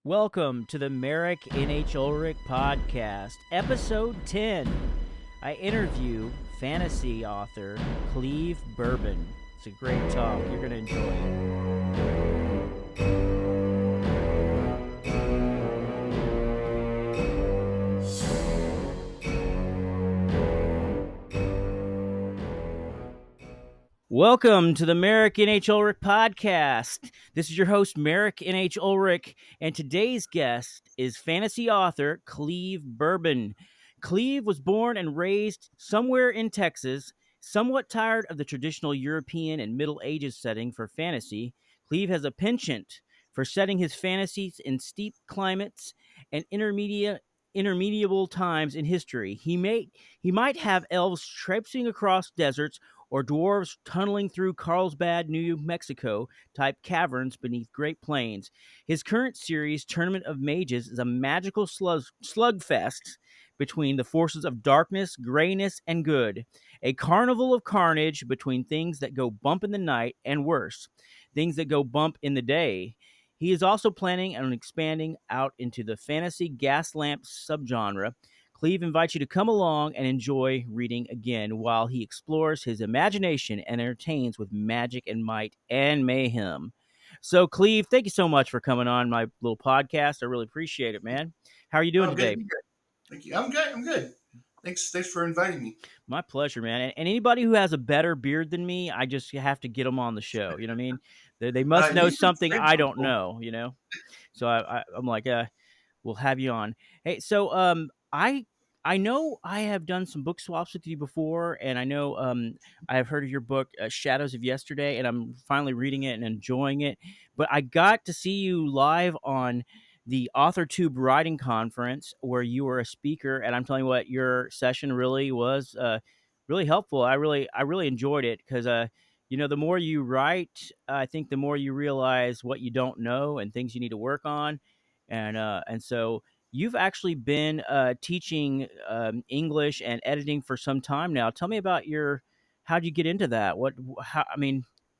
Welcome to the Merick N H Ulrik podcast, episode 10. I interview fantasy author Cleave Bourbon. It's a great talk. You're going to enjoy it. Welcome to the Merick N H Ulrik podcast. This is your host, Merick N H Ulrik, and today's guest is fantasy author Cleave Bourbon. Cleave was born and raised somewhere in Texas. Somewhat tired of the traditional European and Middle Ages setting for fantasy, Cleave has a penchant for setting his fantasies in steep climates and intermediable times in history. He might have elves traipsing across deserts or dwarves tunneling through Carlsbad, New Mexico type caverns beneath Great Plains. His current series, Tournament of Mages, is a magical slugfest between the forces of darkness, grayness, and good. A carnival of carnage between things that go bump in the night and worse, things that go bump in the day. He is also planning on expanding out into the fantasy gas lamp subgenre. Cleave invites you to come along and enjoy reading again while he explores his imagination and entertains with magic and might and mayhem. So, Cleave, thank you so much for coming on my little podcast. I really appreciate it, man. How are you doing Oh, good. today? Good. Thank you. I'm good. I'm good. Thanks for inviting me. My pleasure, man. And anybody who has a better beard than me, I just have to get them on the show. You know what I mean? They must know You seem something very I don't comfortable. know, you know? So I'm like, we'll have you on. Hey, so I know I have done some book swaps with you before, and I know I have heard of your book Shadows of Yesterday, and I'm finally reading it and enjoying it. But I got to see you live on the AuthorTube Writing Conference where you were a speaker, and I'm telling you what, your session really was really helpful. I really enjoyed it because the more you write, I think the more you realize what you don't know and things you need to work on, and so you've actually been teaching English and editing for some time now. Tell me about how'd you get into that? Well, I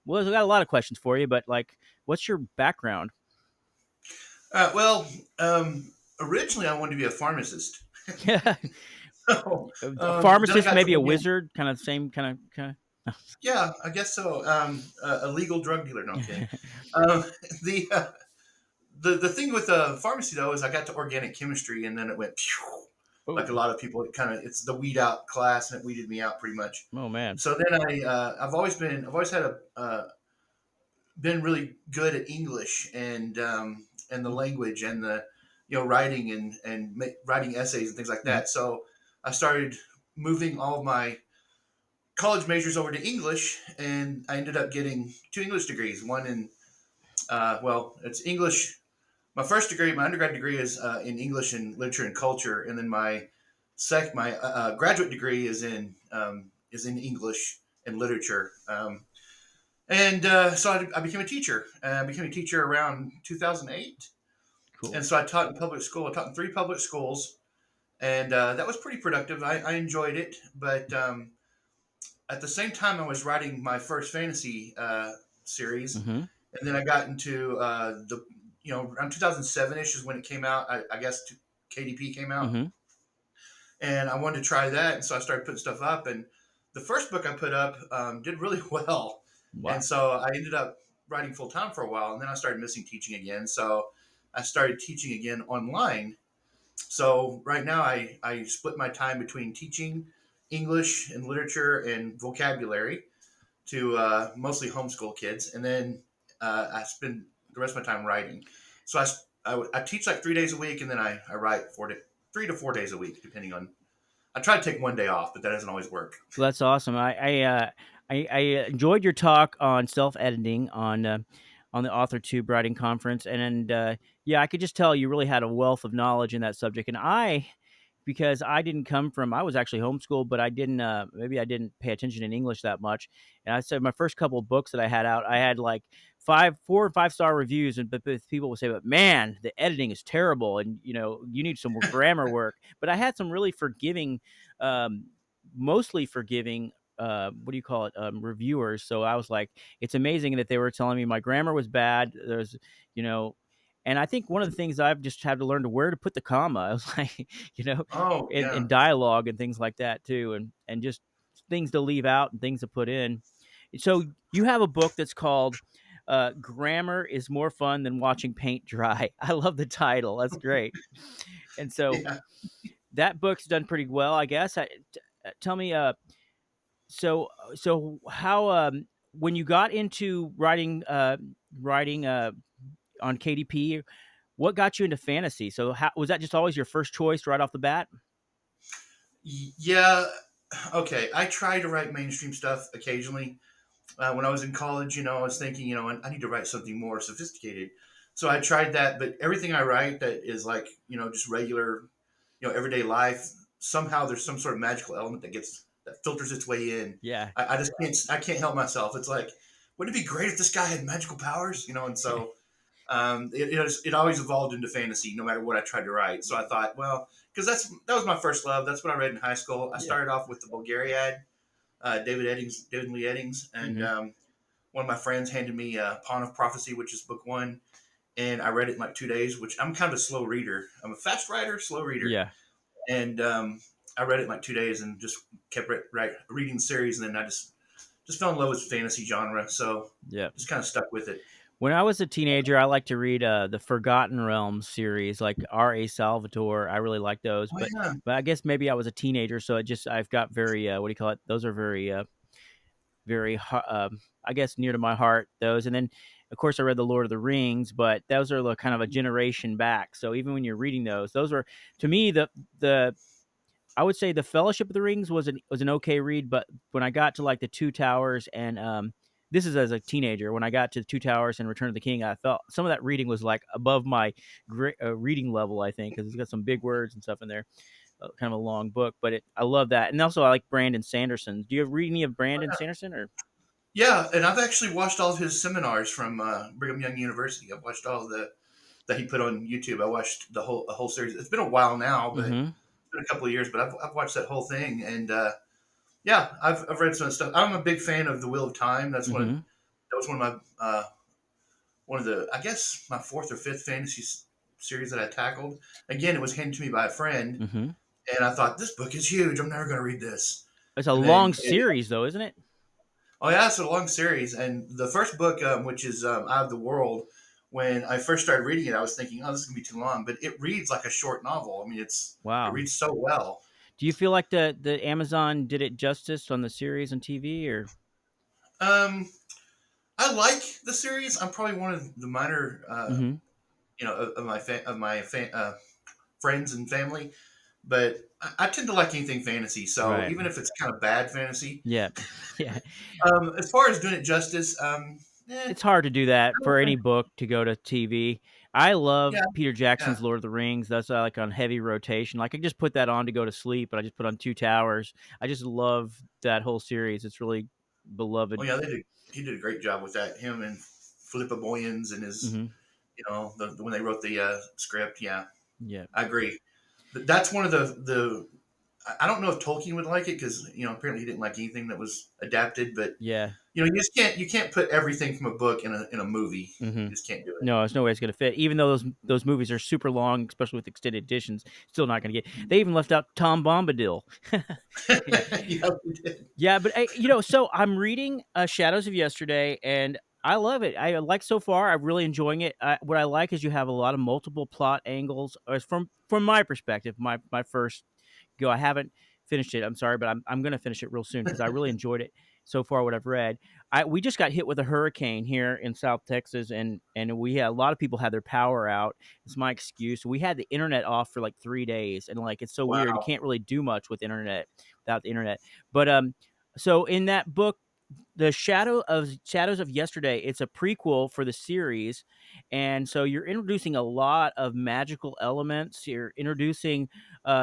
got a lot of questions for you, but like, what's your background? Well, originally I wanted to be a pharmacist. So, A then I pharmacist, got to maybe a organic. wizard, kind of same kind of. Yeah, I guess so. A legal drug dealer. No, I'm kidding. Um, the, uh, the thing with pharmacy though is I got to organic chemistry and then it went phew, like a Oh, lot of people. It's the weed out class and it weeded me out pretty much. oh man. So then I've always had a been really good at English and the language and the writing and writing essays and things like Mhm. that. So I started moving all of my college majors over to English, and I ended up getting two English degrees. One in it's English. My undergrad degree is in English and literature and culture, and then my graduate degree is in English and literature. So I became a teacher. I became a teacher around 2008. And Cool. so I taught in public school. I taught in three public schools. And that was pretty productive. I enjoyed it. But at the same time, I was writing my first fantasy series. Mm-hmm. And then I got into around 2007 ish is when it came out. I guess KDP came out. Mm-hmm. And I wanted to try that. And so I started putting stuff up. And the first book I put up did really well. Wow. And so I ended up writing full time for a while. And then I started missing teaching again. So I started teaching again online. So right now I split my time between teaching English and literature and vocabulary to mostly homeschool kids. And then I spend the rest of my time writing. So I teach like 3 days a week, and then I write 3 to 4 days a week, depending on. I try to take one day off, but that doesn't always work. Well, that's awesome. I enjoyed your talk on self editing on the AuthorTube Writing Conference, and yeah, I could just tell you really had a wealth of knowledge in that subject. And because I didn't come from, I was actually homeschooled, but I didn't maybe I didn't pay attention in English that much. And I said my first couple of books that I had out, I had like 4 and 5 star reviews, and but people would say, "But man, the editing is terrible, and you need some more grammar work." But I had some really forgiving. Mostly forgiving what do you call it, reviewers. So I was like, it's amazing that they were telling me my grammar was bad. There's you know And I think one of the things I've just had to learn to where to put the comma. I was like, you know, Oh, in yeah. dialogue and things like that too, and just things to leave out and things to put in. So you have a book that's called "Grammar is More Fun Than Watching Paint Dry." I love the title. That's great. And so Yeah. that book's done pretty well, I guess. Tell me, so how when you got into writing on KDP, what got you into fantasy? So how was that just always your first choice right off the bat? Yeah. Okay. I try to write mainstream stuff occasionally. When I was in college, I was thinking, I need to write something more sophisticated. So I tried that, but everything I write that is like, just regular, everyday life, somehow there's some sort of magical element that filters its way in. Yeah. I just can't help myself. It's like, wouldn't it be great if this guy had magical powers? And so it always evolved into fantasy, no matter what I tried to write. So I thought, well, because that was my first love. That's what I read in high school. I Yeah. started off with the Bulgariad, David Lee Eddings, and Mhm. one of my friends handed me Pawn of Prophecy, which is book one, and I read it in like 2 days. Which I'm kind of a slow reader. I'm a fast writer, slow reader, Yeah. and I read it in like 2 days and just kept reading the series, and then I just fell in love with the fantasy genre. So Yeah. just kind of stuck with it. When I was a teenager, I liked to read the Forgotten Realms series, like R.A. Salvatore. I really like those, Oh but yeah, I guess maybe I was a teenager, so I've got very what do you call it? Those are very I guess near to my heart. Those, and then of course I read the Lord of the Rings, but those are kind of a generation back. So even when you're reading those were to me the I would say the Fellowship of the Rings was an okay read, but when I got to like the Two Towers and this is as a teenager, when I got to the Two Towers and Return of the King, I felt some of that reading was like above my reading level. I think because it's got some big words and stuff in there, kind of a long book, but I love that, and also I like Brandon Sanderson. Do you read any of Brandon Sanderson or? yeah. And I've actually watched all of his seminars from Brigham Young University. I've watched all of the that he put on YouTube. I watched the whole series. It's been a while now, but Mm-hmm. it's been a couple of years. But I've watched that whole thing, and yeah, I've read some of the stuff. I'm a big fan of The Wheel of Time. Mm-hmm. That was one of my one of the I guess my fourth or fifth fantasy series that I tackled. Again, it was handed to me by a friend, Mm-hmm. and I thought this book is huge. I'm never going to read this. It's a And long then series, though, isn't it? oh yeah, it's a long series. And the first book, which is Out of the World, when I first started reading it, I was thinking, oh, this is gonna be too long. But it reads like a short novel. I mean, it Wow. reads so well. Do you feel like the Amazon did it justice on the series on TV or? Um, I like the series. I'm probably one of the minor, Mm-hmm. of my friends and family, but I tend to like anything fantasy. So Right. even if it's kind of bad fantasy, Yeah. Yeah. as far as doing it justice, It's hard to do that I don't for any think, book to go to TV. I love yeah, Peter yeah. Jackson's Lord of the Rings. That's like on heavy rotation. Like I just put that on to go to sleep, but I just put on Two Towers. I just love that whole series. It's really Oh beloved. yeah, he did a great job with that. Him and Philippa Boyens and his, Hmm. when they wrote the script. Yeah, Yeah. I agree. That's one of the. I don't know if Tolkien would like it because apparently he didn't like anything that was adapted. But Yeah. you can't put everything from a book in a movie. Hmm. You just can't do it. No, there's no way it's going to fit. Even though those movies are super long, especially with extended editions, still not going to get. They even left out Tom Bombadil. Yeah, we did. Yeah, but so I'm reading Shadows of Yesterday, and I love it. I like so far. I'm really enjoying it. What I like is you have a lot of multiple plot angles. From my perspective, my first go. I haven't finished it. I'm sorry, but I'm going to finish it real soon because I really enjoyed it so far. What I've read, we just got hit with a hurricane here in South Texas, and we had a lot of people had their power out. It's my excuse. We had the internet off for like 3 days, and like it's so weird. You Wow. can't really do much with internet without the internet. But so in that book, the Shadows of Yesterday, it's a prequel for the series, and so you're introducing a lot of magical elements. You're introducing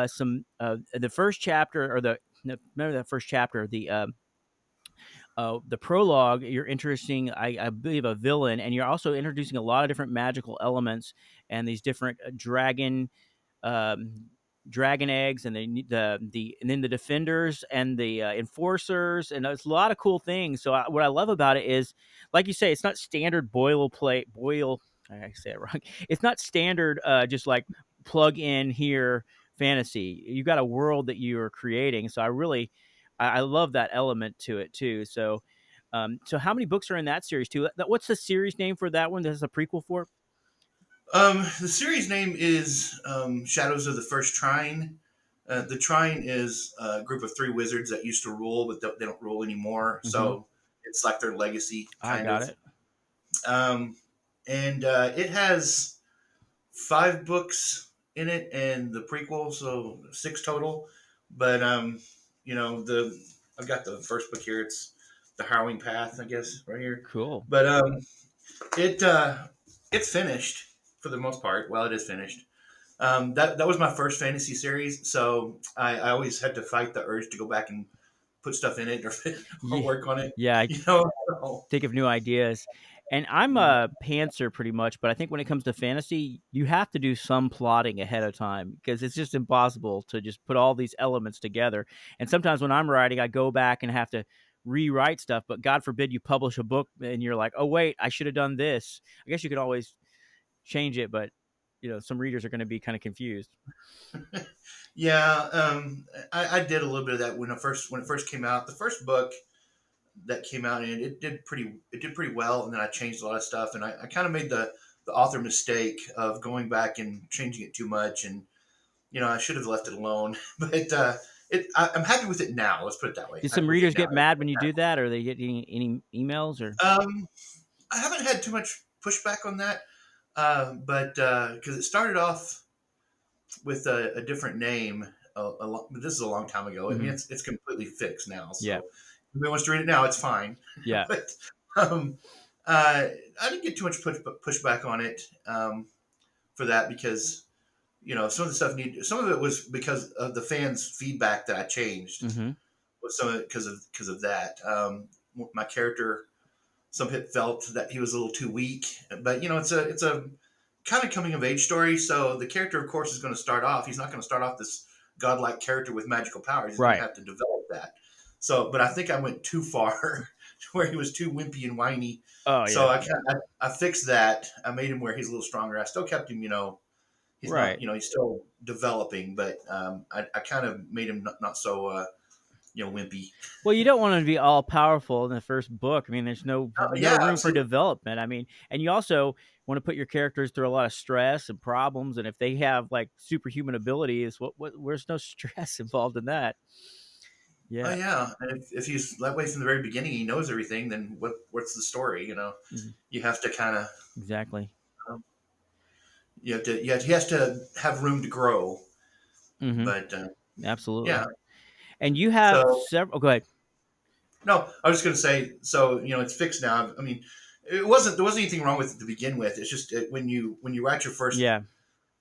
some the first chapter or remember that first chapter, the prologue. You're introducing, I believe, a villain, and you're also introducing a lot of different magical elements and these different um, dragon eggs, and and then the defenders and the enforcers, and there's a lot of cool things. So what I love about it is, like you say, it's not standard boilerplate. I say it wrong. It's not standard, just like plug in here fantasy. You got a world that you are creating. So I love that element to it too. So, so how many books are in that series too? What's the series name for that one? This is a prequel for? The series name is Shadows of the First Trine. The Trine is a group of three wizards that used to rule, but they don't rule anymore. Mm-hmm. So it's like their legacy, I kind got of. it. Um, and it has 5 books in it and the prequel, so 6 total. But the I've got the first book here. It's The Harrowing Path, I guess, right here. Cool. But it it's finished for the most part. Well, it is finished. That was my first fantasy series, so I always had to fight the urge to go back and put stuff in it or or Yeah. work on it. Yeah. You know. Think of new ideas. And I'm a pantser pretty much, but I think when it comes to fantasy, you have to do some plotting ahead of time because it's just impossible to just put all these elements together. And sometimes when I'm writing, I go back and have to rewrite stuff, but God forbid you publish a book and you're like, "Oh wait, I should have done this." I guess you could always change it, but some readers are going to be kind of confused. Yeah, I did a little bit of that when it first came out. The first book that came out, and it did pretty well, and then I changed a lot of stuff, and I kind of made the author mistake of going back and changing it too much, and I should have left it alone. But I'm happy with it now. Let's put it that way. Did I'm some with it readers now. get mad when you do that, or they get any emails or? Um, I haven't had too much pushback on that, but because it started off with a different name. This is a long time ago. I mean, Mhm. it's completely fixed now. Yeah, So if anybody wants to read it now, it's fine. yeah, But um, I didn't get too much pushback on it for that because some of the stuff some of it was because of the fans' feedback that I changed. hmm Was some of it because of that. My character, some hit felt that he was a little too weak, but it's a kind of coming of age story. So the character, of course, is going to start off. He's not going to start off this godlike character with magical powers. He's going to right. have to develop that. So, but I think I went too far, where he was too wimpy and whiny. Oh So yeah, I fixed that. I made him where he's a little stronger. I still kept him. He's not. right. He's still developing, but I kind of made him not so wimpy. Well, you don't want them to be all powerful in the first book. I mean, there's no Yeah, room for absolutely. development. I mean, and you also want to put your characters through a lot of stress and problems. And if they have like superhuman abilities, where's no stress involved in that? Oh Yeah, yeah, and if he's that way from the very beginning, he knows everything. Then what's the story? mhm, You have to kind of exactly. um, he has to have room to grow. hmm But Absolutely. yeah, And you have so several. Oh, go ahead. no, I was just going to say. So it's fixed now. I mean, there wasn't anything wrong with it to begin with. It's just when you write your first Yeah,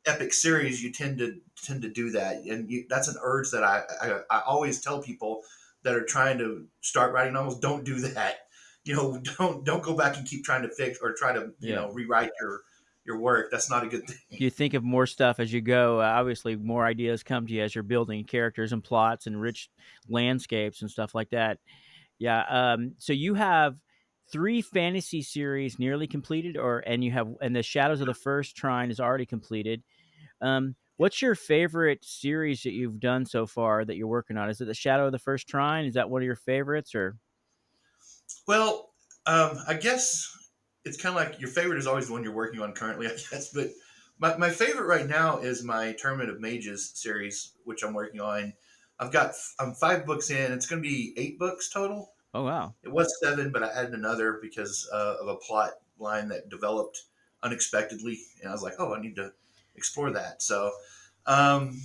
epic series, you tend to do that, and that's an urge that I always tell people that are trying to start writing novels. Don't do that. Don't go back and keep trying to fix or try to yeah. rewrite your work. That's not a good thing. You think of more stuff as you go. Obviously, more ideas come to you as you're building characters and plots and rich landscapes and stuff like that. Yeah. So you have three fantasy series nearly completed, and the Shadows of the First Trine is already completed. What's your favorite series that you've done so far that you're working on? Is it the Shadow of the First Trine? Is that one of your favorites, or? Well, I guess it's kind of like your favorite is always the one you're working on currently, I guess. But my favorite right now is my Tournament of Mages series, which I'm working on. I'm 5 books in. It's going to be 8 books total. Oh wow. It was 7, but I added another because of a plot line that developed unexpectedly, and I was like, oh, I need to explore that. So, um,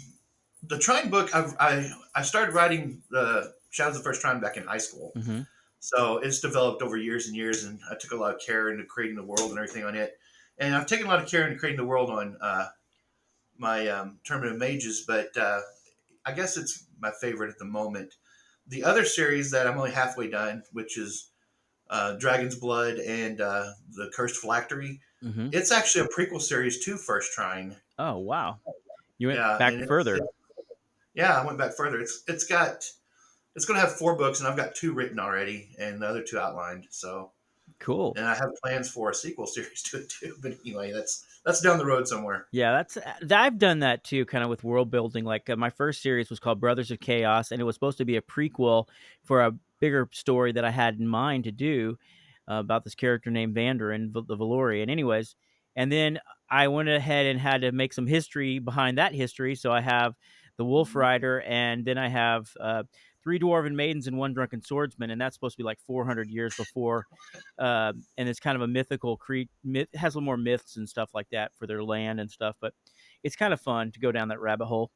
the Trine book, I started writing the Shadows of the First Trine back in high school. Mm-hmm. So it's developed over years and years, and I took a lot of care into creating the world and everything on it. And I've taken a lot of care into creating the world on my Tournament of Mages, but I guess it's my favorite at the moment. The other series that I'm only halfway done, which is Dragon's Blood and the Cursed Phylactery, Mm-hmm. it's actually a prequel series to First Trine. Oh wow. You went Yeah, back and further. yeah, I went back further. It's going to have 4 books, and I've got 2 written already, and the other 2 outlined. So Cool. and I have plans for a sequel series to it too. But anyway, that's down the road somewhere. Yeah, that's I've done that too, kind of with world building. Like my first series was called Brothers of Chaos, and it was supposed to be a prequel for a bigger story that I had in mind to do about this character named Vandarin, the Valorian. Anyways, and then I went ahead and had to make some history behind that history. So I have the Wolf Rider, and then I have three dwarven maidens and one drunken swordsman, and that's supposed to be like 400 years before and it's kind of a mythical myth, has a little more myths and stuff like that for their land and stuff. But it's kind of fun to go down that rabbit hole.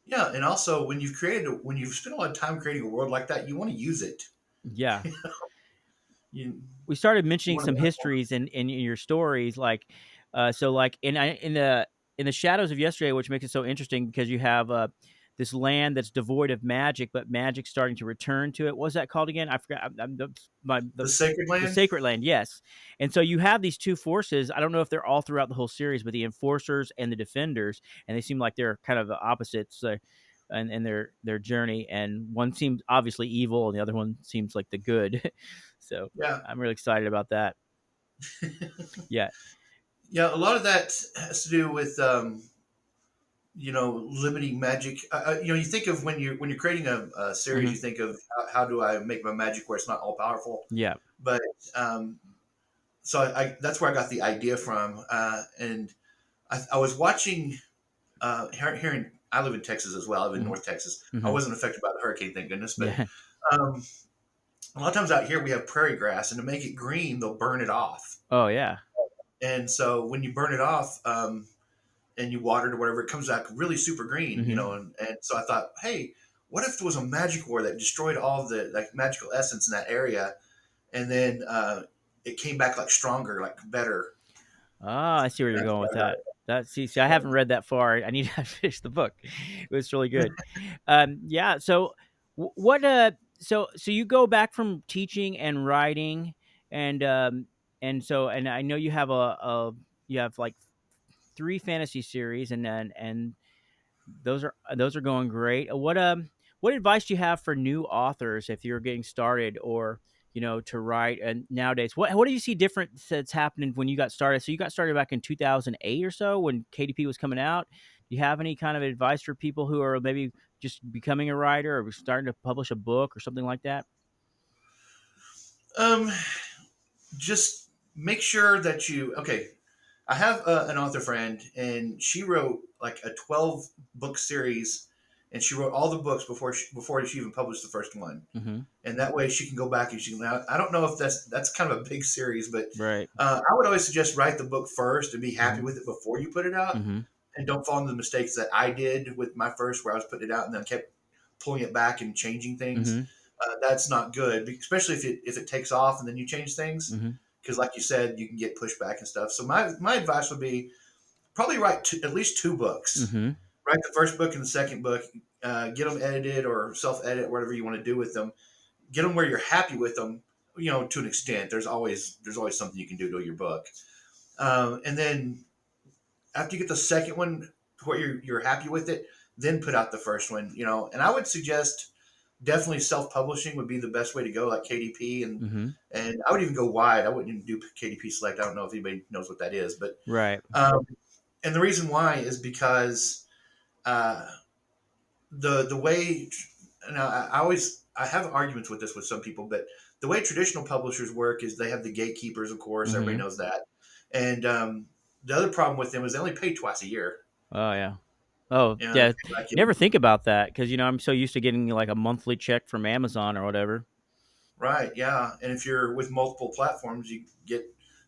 Yeah, and also when you've spent a lot of time creating a world like that, you want to use it. Yeah, You we started you mentioning want some to. histories in your stories, like so like in the shadows of yesterday, which makes it so interesting because you have this land that's devoid of magic, but magic's starting to return to it. What was that called again? I forgot. The Sacred The Land. Sacred Land, yes. And so you have these two forces. I don't know if they're all throughout the whole series, but the Enforcers and the Defenders, and they seem like they're kind of the opposites. And their journey, and one seems obviously evil, and the other one seems like the good. So Yeah, I'm really excited about that. Yeah. yeah. A lot of that has to do with limiting magic. You think of when you're creating a series, Hmm. you think of how do I make my magic where it's not all powerful. Yeah. But so that's where I got the idea from. And I was watching here in I live in Texas as well. I live in Hmm. North Texas. I Hmm. wasn't affected by the hurricane, thank goodness. But Yeah. um, a lot of times out here we have prairie grass, and to make it green, they'll burn it off. Oh yeah. And so when you burn it off, and you water it or whatever, it comes back really super green, Hmm. and so I thought, hey, what if there was a magic war that destroyed all of the like magical essence in that area, and then it came back like stronger, like better. Ah, I see where you're That's going with what I got. that. See, I haven't read that far. I need to finish the book. It was really good. Yeah. So, what? So you go back from teaching and writing, and and I know you have you have like three fantasy series, and those are going great. What advice do you have for new authors if you're getting started or to write and nowadays what do you see different that's happening when you got started? So you got started back in 2008 or so when KDP was coming out. Do you have any kind of advice for people who are maybe just becoming a writer or starting to publish a book or something like that? Um, just make sure that you okay. I have an author friend, and she wrote like a 12 book series, and she wrote all the books before she even published the first one. Mm-hmm. And that way she can go back and she can. Now, I don't know if that's kind of a big series, but Right. I would always suggest write the book first and be happy Mm-hmm. with it before you put it out, Mm-hmm. and don't fall into the mistakes that I did with my first, where I was putting it out and then kept pulling it back and changing things. Mm-hmm. That's not good, especially if it takes off and then you change things, Mm-hmm. because like you said, you can get pushback and stuff. So my advice would be probably write at least 2 books. Mm-hmm. Write the first book and the second book. Get them edited or self-edit, whatever you want to do with them. Get them where you're happy with them. To an extent. There's always something you can do to your book. And then after you get the second one where you're happy with it, then put out the first one. And I would suggest definitely self-publishing would be the best way to go, like KDP, and Mm-hmm. and I would even go wide. I wouldn't even do KDP Select. I don't know if anybody knows what that is, but Right. um, and the reason why is because uh, the way now I have arguments with this with some people, but the way traditional publishers work is they have the gatekeepers, of course, everybody Mm-hmm. knows that, and the other problem with them is they only pay twice a year. Oh yeah. Oh Yeah, yeah. like Never think about that because I'm so used to getting like a monthly check from Amazon or whatever. right, yeah, and if you're with multiple platforms,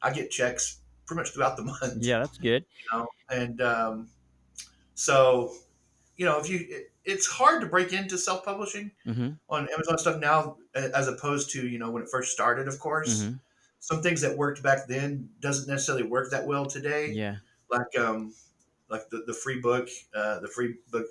I get checks pretty much throughout the month, Yeah, that's good. and so if it's hard to break into self-publishing Mhm. on Amazon stuff now, as opposed to when it first started. Of course, Mhm. some things that worked back then doesn't necessarily work that well today. Yeah. Like the free book,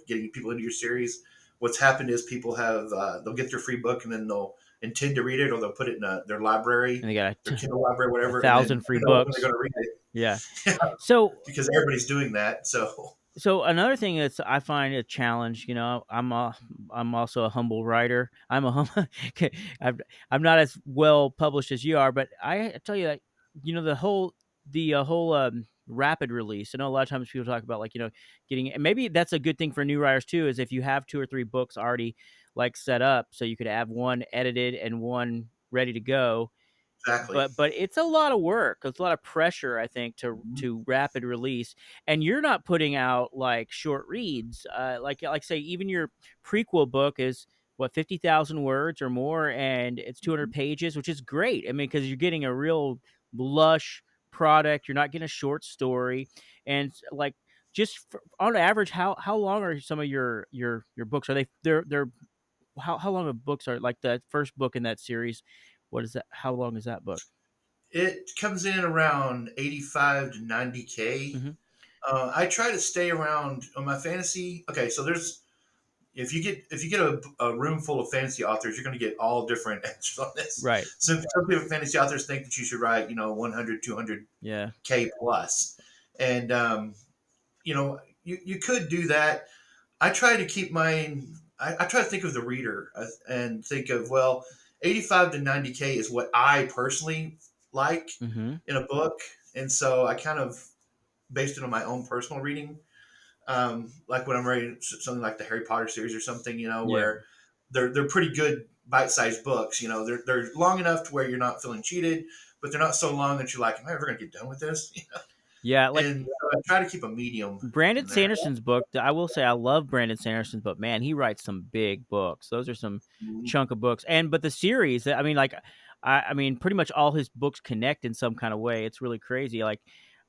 getting people into your series. What's happened is people have they'll get their free book and then they'll intend to read it, or they'll put it in their library, And they got their Kindle library, a whatever, and then thousand I free don't know when they're books. going to read it. Yeah. Yeah, So because everybody's doing that. So So another thing that's I find a challenge, I'm also a humble writer. I'm, I'm not as well published as you are, but I tell you that the whole rapid release. I know a lot of times people talk about, like, getting, and maybe that's a good thing for new writers too, is if you have two or three books already like set up, so you could have one edited and one ready to go. Exactly. But it's a lot of work. It's a lot of pressure, I think, to Mhm. rapid release. And you're not putting out like short reads. Like say, even your prequel book is what, 50,000 words or more, and it's 200 pages, which is great. I mean, because you're getting a real lush product. You're not getting a short story, and like, on average, how long are some of your books? Are they're how long of books are, like, the first book in that series? What is that? How long is that book? It comes in around 85 to 90K. Mhm. I try to stay around on my fantasy. Okay, so there's if you get a room full of fantasy authors, you're going to get all different answers on this. Right. Some people, fantasy authors, think that you should write 100, 200K Yeah. plus, and you could do that. I try to keep mine. I try to think of the reader, and think of, well, 85 to 90K is what I personally like Mhm. in a book, and so I kind of based it on my own personal reading. Like when I'm reading something like the Harry Potter series or something, Yeah. where they're pretty good bite-sized books. They're long enough to where you're not feeling cheated, but they're not so long that you're like, am I ever going to get done with this? Yeah, like, And so I try to keep a medium Brandon in there. Sanderson's book, I will say I love Brandon Sanderson's book. Man, he writes some big books. Those are some Mhm. chunk of books. And but the series, I mean, like, I mean, pretty much all his books connect in some kind of way. It's really crazy. Like,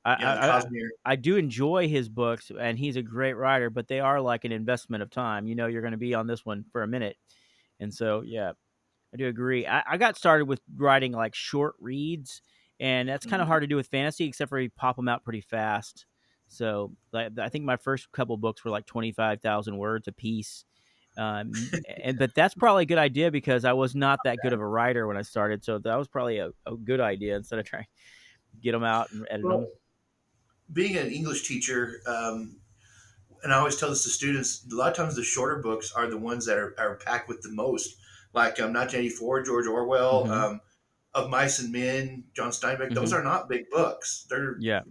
I Yeah, the I I Cosmere. I do enjoy his books, and he's a great writer, but they are like an investment of time. You're going to be on this one for a minute. And so, yeah, I do agree. I got started with writing like short reads, and that's kind of Mhm. hard to do with fantasy, except for you pop them out pretty fast. So, like, I think my first couple books were like 25,000 words a piece. And but that's probably a good idea, because I was not that good of a writer when I started. So that was probably a good idea, instead of trying to get them out and edit them. Well, being an English teacher, and I always tell this to students, a lot of times the shorter books are the ones that are packed with the most. Like 1984, George Orwell, Mm-hmm. Of Mice and Men, John Steinbeck. Those Mm-hmm. are not big books. They're, Yeah.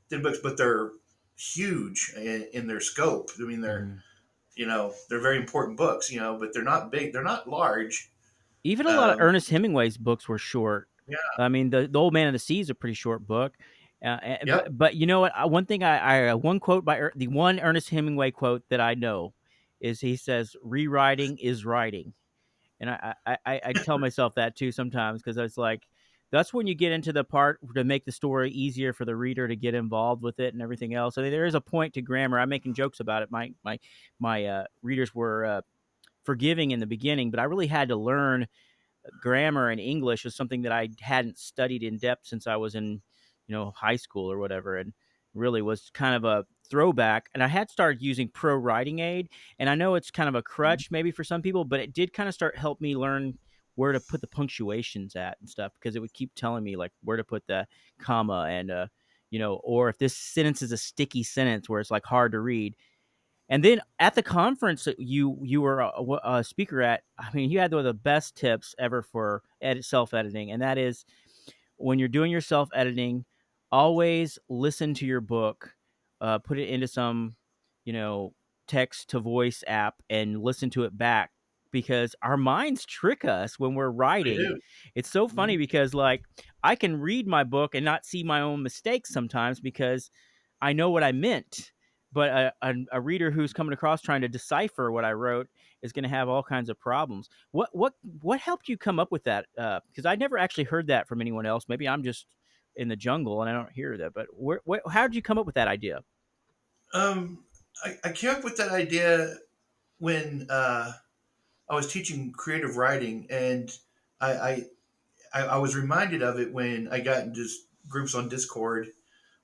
thin books, but they're huge in their scope. I mean, Mm-hmm. they're very important books, but they're not big. They're not large. Even a lot of Um, Ernest Hemingway's books were short. yeah. I mean, the Old Man of the Sea is a pretty short book. Yep. But you know what? One thing one quote the one Ernest Hemingway quote that I know is, he says, "Rewriting is writing," and I tell myself that too sometimes, because it's like, that's when you get into the part to make the story easier for the reader to get involved with it and everything else. I mean, there is a point to grammar. I'm making jokes about it. My readers were forgiving in the beginning, but I really had to learn grammar and English was something that I hadn't studied in depth since I was in, high school or whatever, and really was kind of a throwback. And I had started using Pro Writing Aid, and I know it's kind of a crutch maybe for some people, but it did kind of start help me learn where to put the punctuations at and stuff, because it would keep telling me like where to put the comma, and or if this sentence is a sticky sentence where it's like hard to read. And then at the conference that you were a speaker at, I mean, you had one of the best tips ever for self editing, and that is, when you're doing your self editing, always listen to your book, put it into some, you know, text to voice app, and listen to it back, because our minds trick us when we're They writing. do. It's so funny, Mhm. because like, I can read my book and not see my own mistakes sometimes, because I know what I meant. But a reader who's coming across trying to decipher what I wrote is going to have all kinds of problems. What helped you come up with that? Because I never actually heard that from anyone else. Maybe I'm just in the jungle and I don't hear that. But how did you come up with that idea? Um, I came up with that idea when I was teaching creative writing, and I, I I was reminded of it when I got into groups on Discord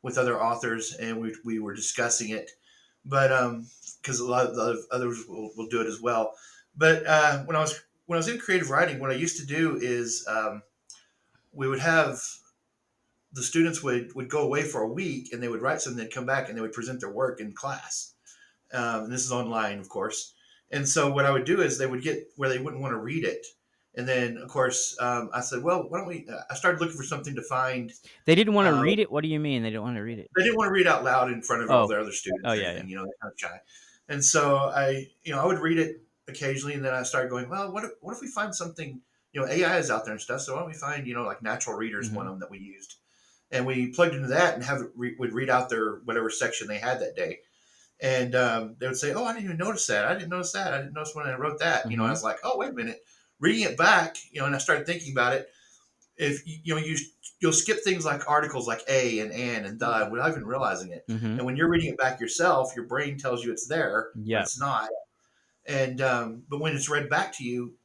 with other authors, and we were discussing it. But because a lot of the others will do it as well. But when I was in creative writing, what I used to do is we would have the students would go away for a week and they would write something, they'd come back and they would present their work in class. And this is online, of course. And so what I would do is they would get where they wouldn't want to read it. And then, of course, I said, well, why don't we? I started looking for something to find. They didn't want to Uh, read it. What do you mean they didn't want to read it? they didn't want to read out loud in front of all Oh, their other oh students or yeah, yeah. anything, they're kind of shy. And so I would read it occasionally, and then I started going, well, what if we find something? AI is out there and stuff. So why don't we find, like Natural Readers, one Mm-hmm. of them that we used, and we plugged into that and have it would read out their whatever section they had that day. And they would say, "Oh, I didn't even notice that. I didn't notice that. I didn't notice when I wrote that." I Mm-hmm. was like, "Oh, wait a minute." Reading it back, and I started thinking about it. If you'll skip things like articles like a and an and the without even realizing it. Mm-hmm. And when you're reading it back yourself, your brain tells you it's there when Yep. it's not. And but when it's read back to you,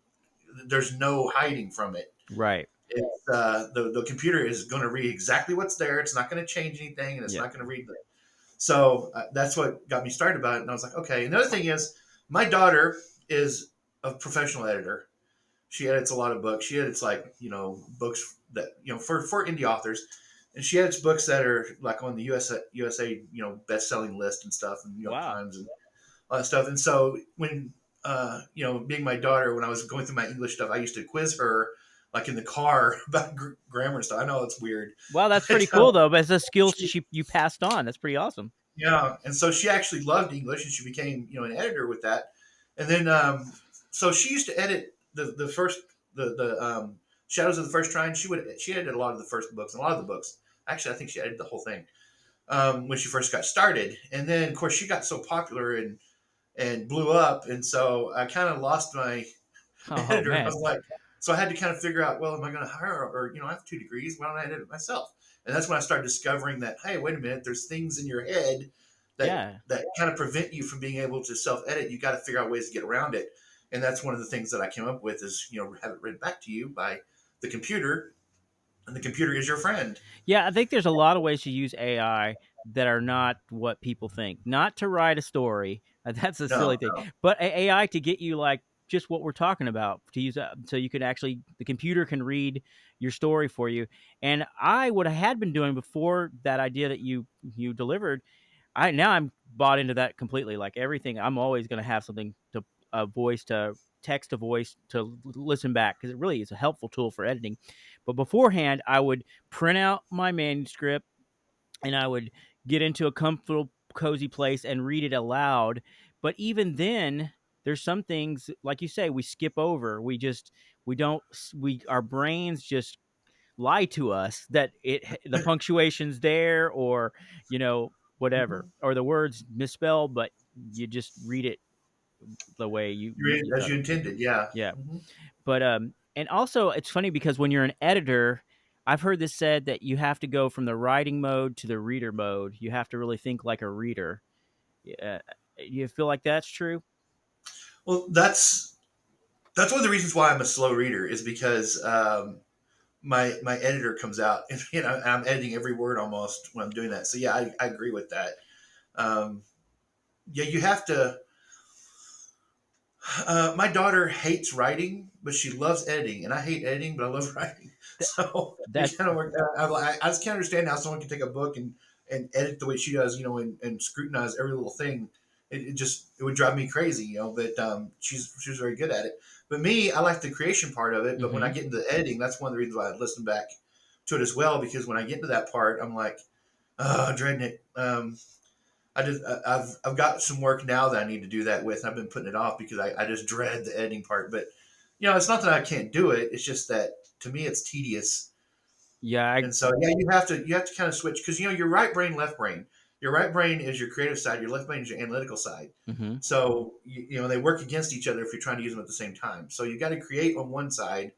there's no hiding from it. Right. It's the computer is going to read exactly what's there. It's not going to change anything, and it's Yep. not going to read the. So that's what got me started about it. And I was like, okay. Another thing is, my daughter is a professional editor. She edits a lot of books. She edits like books that for indie authors, and she edits books that are like on the USA best selling list and stuff, and New York Wow. Times and all that stuff. And so when being my daughter, when I was going through my English stuff, I used to quiz her like in the car about grammar and stuff. I know it's weird, Wow, that's but pretty cool though. But it's a skill she, you passed on. That's pretty awesome. yeah, and so she actually loved English, and she became an editor with that. And then so she used to edit the first the Shadows of the First Trine. She edited a lot of the first books and a lot of the books. Actually, I think she edited the whole thing when she first got started. And then of course she got so popular and blew up, and so I kind of lost my Oh editor. I man. was like, so I had to kind of figure out, well, am I going to hire her? Or I have 2 degrees. Why don't I edit it myself? And that's when I started discovering that, hey, wait a minute, there's things in your head Yeah. that kind of prevent you from being able to self edit. You got to figure out ways to get around it. And that's one of the things that I came up with is have it read back to you by the computer, and the computer is your friend. Yeah, I think there's a lot of ways to use AI that are not what people think. Not to write a story. That's a silly No, thing. no, But AI to get you like just what we're talking about to use so you can actually the computer can read your story for you. And I what I had been doing before that idea that you delivered, I'm bought into that completely. Like everything, I'm always going to have something to a voice to text to voice to listen back because it really is a helpful tool for editing. But beforehand, I would print out my manuscript and I would get into a comfortable, cozy place and read it aloud. But even then, there's some things like you say we skip over. We don't we our brains just lie to us that the punctuation's there or whatever mm-hmm. or the words misspelled, but you just read it the way you You read usually it as talk. you intended. Yeah. Yeah. Mm-hmm. But and also it's funny because when you're an editor, I've heard this said that you have to go from the writing mode to the reader mode. You have to really think like a reader. Yeah. You feel like that's true? Well, that's one of the reasons why I'm a slow reader is because my editor comes out and I'm editing every word almost when I'm doing that. So yeah, I agree with that. Um, yeah, you have to. My daughter hates writing, but she loves editing, and I hate editing, but I love writing. Th- So that it kind of worked out. I just can't understand how someone can take a book and edit the way she does, and scrutinize every little thing. It would drive me crazy, But she's very good at it. But me, I like the creation part of it. But when I Mhm. get into the editing, that's one of the reasons why I listen back to it as well. Because when I get into that part, I'm like, dreading it. I've got some work now that I need to do that with. And I've been putting it off because I just dread the editing part. But it's not that I can't do it. It's just that to me it's tedious. Yeah, I And so yeah, you have to kind of switch because your right brain, left brain. Your right brain is your creative side. Your left brain is your analytical side. mhm. So they work against each other if you're trying to use them at the same time. So you got to create on one side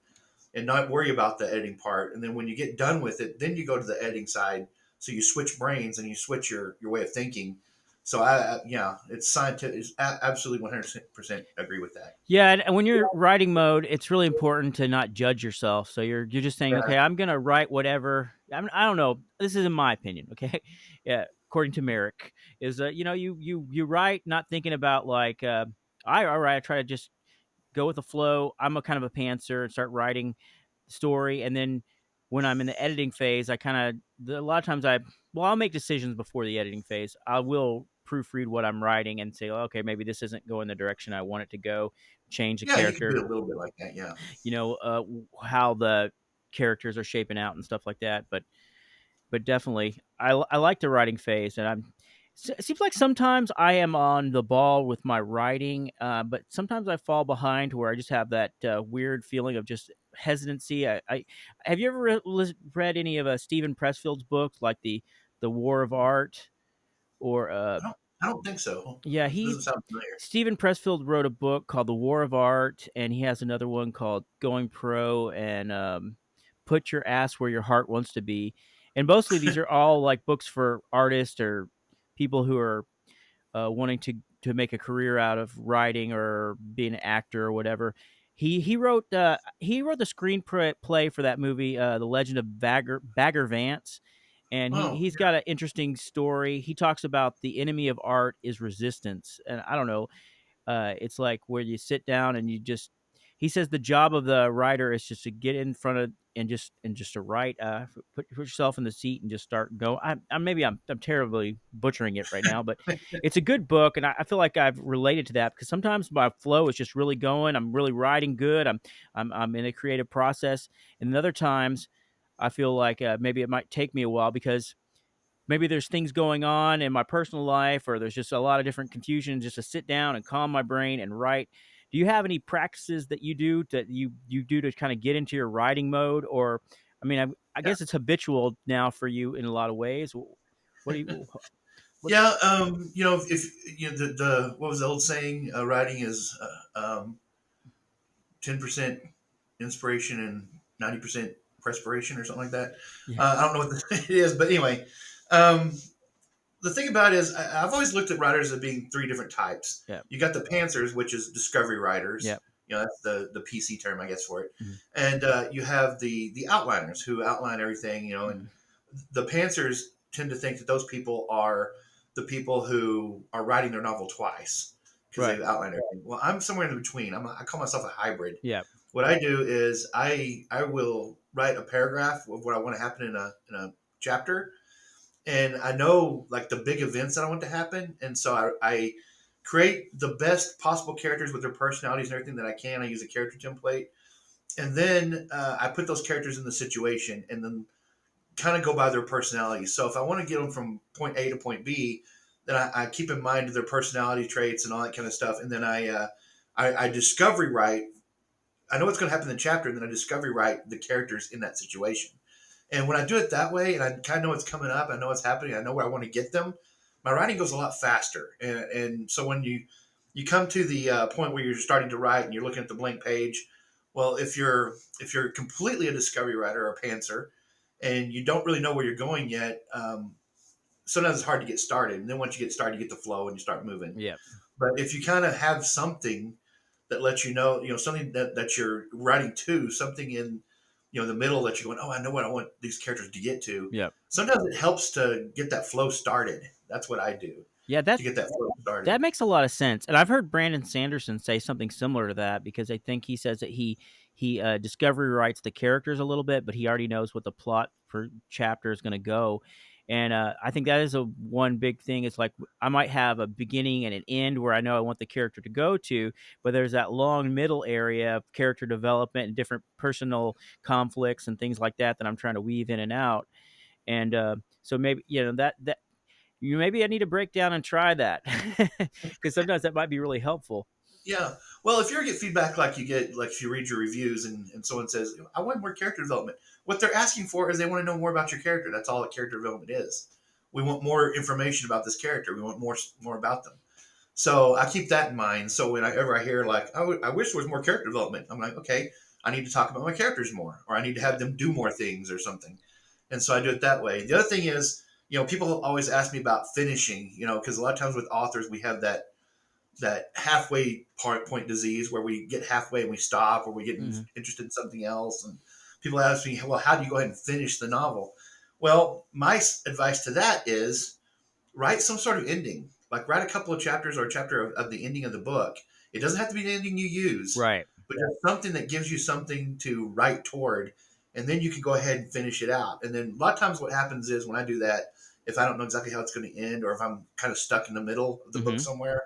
and not worry about the editing part. And then when you get done with it, then you go to the editing side. So you switch brains and you switch your way of thinking. So yeah, it's scientific. It's absolutely 100% agree with that. Yeah, and when you're writing mode, it's really important to not judge yourself. So you're just saying, Yeah. okay, I'm gonna write whatever. I don't know. This is in my opinion. Okay, yeah. According to Merick, is you write not thinking about like I write. I try to just go with the flow. I'm a kind of a pantser and start writing story, and then when I'm in the editing phase, I kind of a lot of times I'll make decisions before the editing phase. I will proofread what I'm writing and say, okay, maybe this isn't going the direction I want it to go. Change the Yeah, you can character, do a little bit like that. Yeah. how the characters are shaping out and stuff like that. But definitely, I like the writing phase, and it seems like sometimes I am on the ball with my writing, but sometimes I fall behind where I just have that weird feeling of just hesitancy. I have you ever read any of Stephen Pressfield's books, like the War of Art, or I don't think so. yeah, It doesn't sound familiar. Stephen Pressfield wrote a book called The War of Art, and he has another one called Going Pro and Put Your Ass Where Your Heart Wants to Be. And mostly these are all like books for artists or people who are wanting to make a career out of writing or being an actor or whatever. He wrote the screenplay for that movie, The Legend of Bagger Vance, and Oh, he's got an interesting story. He talks about the enemy of art is resistance, and I don't know, it's like where you sit down and you just. He says the job of the writer is just to get in front of and just to write. Put yourself in the seat and just start go. I'm terribly butchering it right now, but it's a good book, and I feel like I've related to that because sometimes my flow is just really going. I'm really writing good. I'm in a creative process, and then other times I feel like maybe it might take me a while because maybe there's things going on in my personal life or there's just a lot of different confusion just to sit down and calm my brain and write. Do you have any practices that you do to kind of get into your writing mode? Or I mean, I yeah. guess it's habitual now for you in a lot of ways. What do you what Yeah, if you know the what was the old saying? Writing is 10% inspiration and 90% perspiration, or something like that. Yeah, I don't know what it is, but anyway, um, the thing about it is I've always looked at writers as being three different types. yeah, You got the pantsers, which is discovery yeah, writers. That's the PC term, I guess, for it. mhm, And you have the outliners who outline everything. And mhm, the pantsers tend to think that those people are the people who are writing their novel twice because right, they've outlined everything. Well, I'm somewhere in between. I call myself a hybrid. yeah, What I do is I will write a paragraph of what I want to happen in a chapter, and I know like the big events that I want to happen, and so I create the best possible characters with their personalities and everything that I can. I use a character template, and then I put those characters in the situation, and then kind of go by their personalities. So if I want to get them from point A to point B, then I keep in mind their personality traits and all that kind of stuff, and then I discovery write. I know what's going to happen in the chapter, and then I discovery write the characters in that situation. And when I do it that way, and I kind of know what's coming up, I know what's happening, I know where I want to get them, my writing goes a lot faster. And so when you come to the point where you're starting to write and you're looking at the blank page, well, if you're completely a discovery writer or a pantser, and you don't really know where you're going yet, sometimes it's hard to get started. And then once you get started, you get the flow and you start moving. yeah, But if you kind of have something that lets something that you're writing to, something in, the middle that you're going, oh, I know what I want these characters to get to. yeah, Sometimes it helps to get that flow started. That's what I do yeah. to get that flow That started. makes a lot of sense, and I've heard Brandon Sanderson say something similar to that because I think he says that he discovery writes the characters a little bit, but he already knows what the plot per chapter is going to go, and I think that is a one big thing. It's like I might have a beginning and an end where I know I want the character to go to, but there's that long middle area of character development and different personal conflicts and things like that I'm trying to weave in and out, and so maybe that maybe I need to break down and try that because sometimes that might be really helpful. Yeah. Well, if you ever get feedback like you get, like if you read your reviews and someone says, I want more character development, what they're asking for is they want to know more about your character. That's all that character development is. We want more information about this character. We want more about them. So I keep that in mind. So whenever I hear like, I wish there was more character development, I'm like, okay, I need to talk about my characters more, or I need to have Yeah. them do more things or something. And so I do it that way. The other thing is, people always ask me about finishing, because a lot of times with authors, we have that halfway point disease where we get halfway and we stop, or we get Hmm. interested in something else. And people ask me, well, how do you go ahead and finish the novel? Well, my advice to that is write some sort of ending. Like write a couple of chapters or a chapter of the ending of the book. It doesn't have to be the ending you use, Right. but just something that gives you something to write toward. and then you can go ahead and finish it out. And then a lot of times what happens is when I do that, if I don't know exactly how it's going to end, or if I'm kind of stuck in the middle of the book Mm-hmm. somewhere,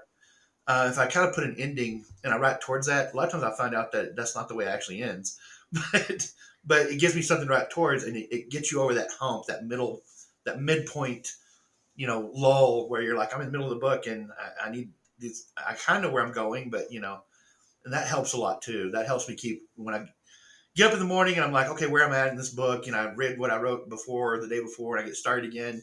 if I kind of put an ending and I write towards that, a lot of times I find out that that's not the way it actually ends. but but it gives me something to write towards, and it gets you over that hump, that midpoint, lull where you're like, I'm in the middle of the book and I need these. I kind of know where I'm going, but and that helps a lot too. That helps me keep when I get up in the morning and I'm like, okay, where I'm at in this book. I read what I wrote before the day before, and I get started again.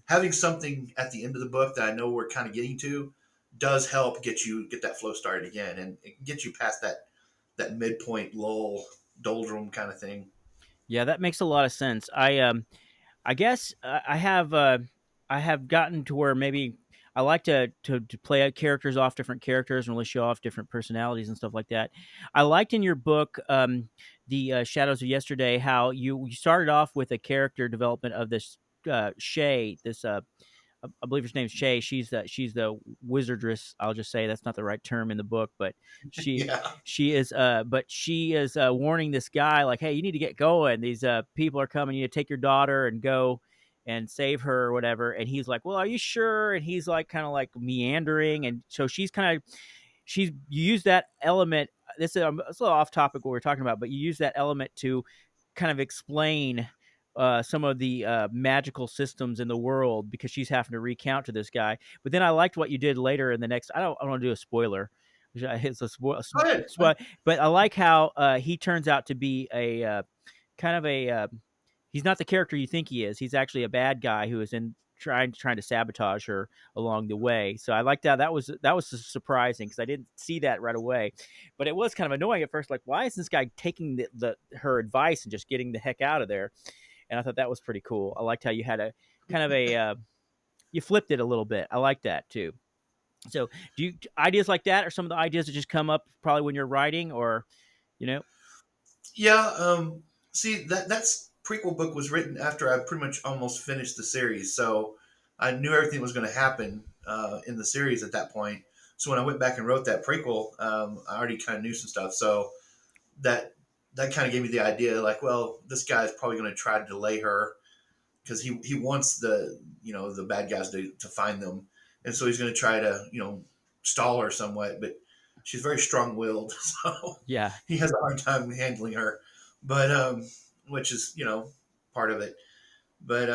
Having something at the end of the book that I know we're kind of getting to does help get that flow started again, and it gets you past that midpoint lull doldrum kind of thing. Yeah, that makes a lot of sense. I guess I have gotten to where maybe I like to play out characters off different characters and really show off different personalities and stuff like that. I liked in your book, the Shadows of Yesterday, how you started off with a character development of this Shay, this I believe her name's Shay. She's the wizardress. I'll just say that's not the right term in the book, but she Yeah. she is warning this guy like, hey, you need to get going. These people are coming. You need to take your daughter and go and save her or whatever. And he's like, well, are you sure? And he's like kind of like meandering, and so she's you use that element. This is it's a little off topic what we're talking about, but you use that element to kind of explain some of the magical systems in the world because she's having to recount to this guy. But then I liked what you did later in the next. I don't want to do a spoiler. It's a Go ahead. but I like how he turns out to be a kind of a. He's not the character you think he is. He's actually a bad guy who is in trying to sabotage her along the way. So I liked that. That was surprising because I didn't see that right away, but it was kind of annoying at first. Like, why is this guy taking the her advice and just getting the heck out of there? And I thought that was pretty cool. I liked how you had a kind of a you flipped it a little bit. I like that too. So, do you ideas like that, or some of the ideas that just come up probably when you're writing, or you know? Yeah. See, that's prequel book was written after I pretty much almost finished the series, so I knew everything was going to happen in the series at that point. So when I went back and wrote that prequel, I already kind of knew some stuff. So that that kind of gave me the idea, like, well, this guy's probably going to try to delay her because he wants the bad guys to find them, and so he's going to try to stall her somewhat, but she's very strong willed, so Yeah, he has a hard time handling her, but which is part of it. But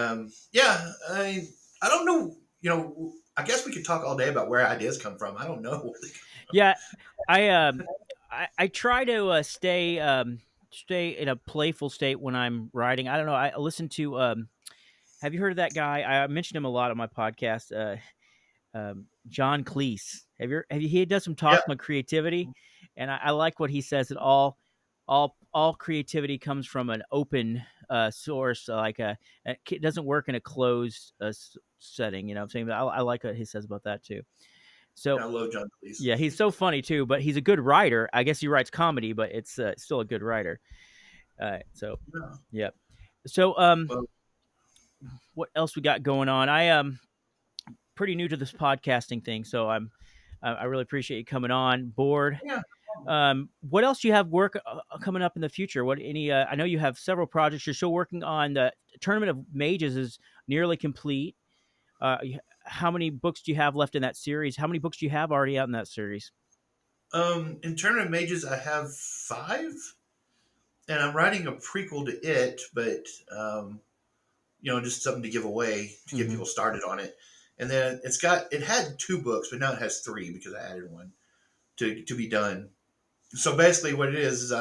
yeah, I don't know. I guess we could talk all day about where ideas come from. I don't know. yeah. I I try to stay in a playful state when I'm writing. I don't know. I listen to. Have you heard of that guy? I mentioned him a lot on my podcast. John Cleese. He does some Yeah, talks on creativity, and I like what he says that all creativity comes from an open source, like it doesn't work in a closed setting. You know what I'm saying? But I like what he says about that too. So I love John Cleese. yeah, he's so funny too, but he's a good writer. I guess he writes comedy, but it's still a good writer. So Yeah. yeah. So Well, what else we got going on? I pretty new to this podcasting thing, so I really appreciate you coming on board. yeah. What else do you have work coming up in the future? What any? I know you have several projects. You're still working on the Tournament of Mages is nearly complete. How many books do you have left in that series? How many books do you have already out in that series? In Tournament of Mages, I have five, and I'm writing a prequel to it, but just something to give away to get Mm-hmm. people started on it. And then it had two books, but now it has three because I added one to be done. So basically, what it is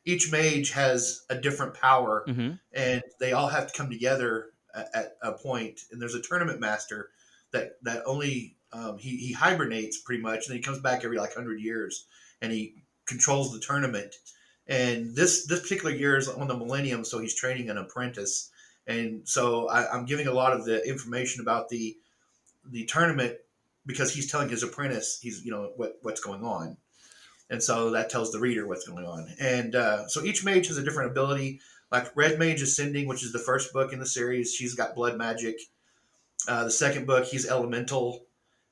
each mage has a different power, Mm-hmm. and they all have to come together at a point. And there's a tournament master that only he hibernates pretty much, and then he comes back every like 100 years, and he controls the tournament. And this particular year is on the millennium, so he's training an apprentice. And so I'm giving a lot of the information about the tournament because he's telling his apprentice what's going on, and so that tells the reader what's going on. And so each mage has a different ability. Like Red Mage Ascending, which is the first book in the series, she's got blood magic. The second book, he's elemental.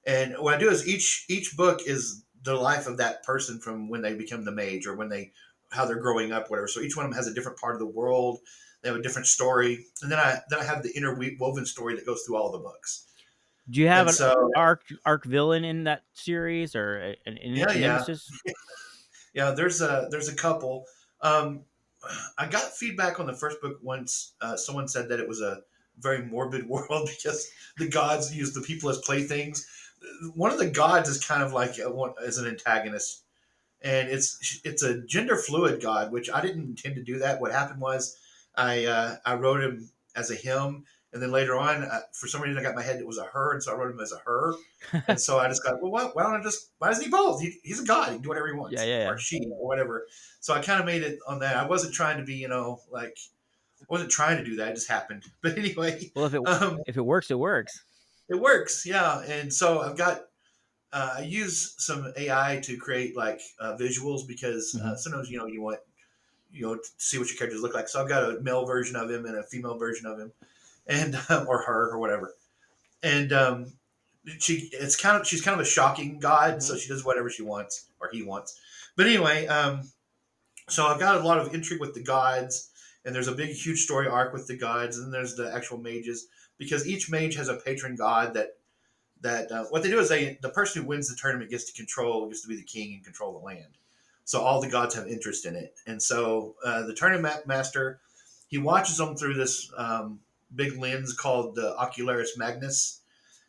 And what I do is each book is the life of that person from when they become the mage or when they how they're growing up, whatever. So each one of them has a different part of the world. They have a different story, and then I have the interwoven story that goes through all the books. Do you have And an so arc villain in that series, or yeah, a yeah, nemesis? yeah. There's a couple. Um, I got feedback on the first book once. Someone said that it was a very morbid world because the gods use the people as playthings. One of the gods is kind of like as an antagonist, and it's a gender fluid god, which I didn't intend to do that. What happened was I wrote him as a him, and then later on, for some reason, I got in my head it was a her, and so I wrote him as a her, and so I just got, well, why don't I just, why isn't he both? He's a god; he can do whatever he Yeah, wants, yeah, or yeah. she, or whatever. So I kind of made it on that. I wasn't trying to be, like I wasn't trying to do that. It just happened. But anyway, Well, um, if it works, it works. it works, yeah. And so I've got I use some AI to create like visuals because Hmm. sometimes you want to see what your characters look like. So I've got a male version of him and a female version of him, and or her or whatever. And she's kind of a shocking god, Hmm. so she does whatever she wants or he wants. But anyway, so I've got a lot of intrigue with the gods, and there's a big, huge story arc with the gods, and then there's the actual mages because each mage has a patron god that what they do is the person who wins the tournament gets to be the king and control the land. So all the gods have interest in it, and so the tournament master he watches them through this big lens called the Ocularis Magnus,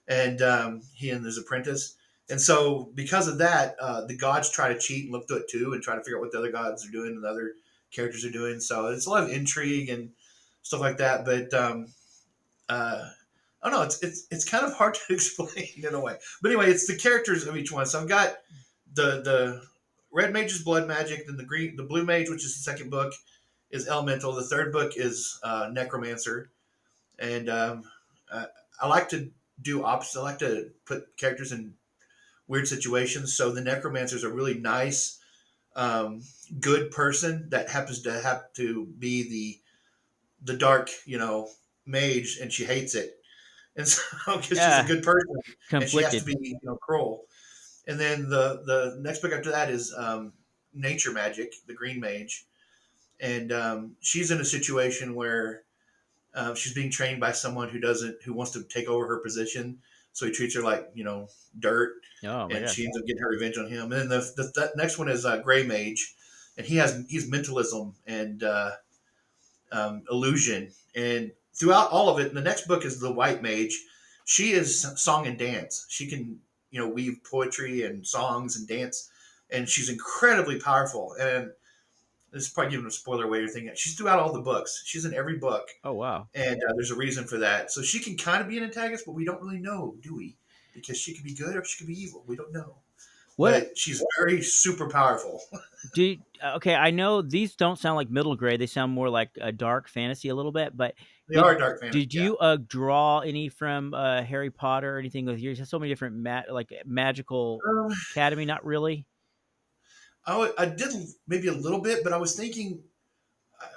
and he and his apprentice. And so because of that, the gods try to cheat and look through it too, and try to figure out what the other gods are doing and the other characters are doing. So it's a lot of intrigue and stuff like that. But I don't know. It's kind of hard to explain in a way. But anyway, it's the characters of each one. So I've got the red mage is blood magic. Then the blue mage, which is the second book, is elemental. The third book is necromancer. And uh, I like to do opposite. I like to put characters in weird situations. So the necromancer is a really nice, um, good person that happens to have to be the dark, mage, and she hates it, and so because she's a Yeah, good person and she has to conflicted. be cruel. And then the next book after that is nature magic, the green mage, and she's in a situation where she's being trained by someone who wants to take over her position, so he treats her like dirt, Oh my and gosh. she ends up getting her revenge on him. And then the next one is gray mage, and he's mentalism and illusion. And throughout all of it, the next book is the White Mage. She is song and dance. She can, weave poetry and songs and dance, and she's incredibly powerful. And this is probably giving a spoiler away or thing. She's throughout all the books. She's in every book, Oh wow. and there's a reason for that. So she can kind of be an antagonist, but we don't really know, do we? Because she could be good or she could be evil. We don't know. What But she's very super powerful. do? Okay, I know these don't sound like middle grade. They sound more like a dark fantasy a little bit. But They did are dark fantasy, did yeah. you draw any from Harry Potter or anything? With yours, so many different like magical Um, academy. Not really. I did maybe a little bit, but I was thinking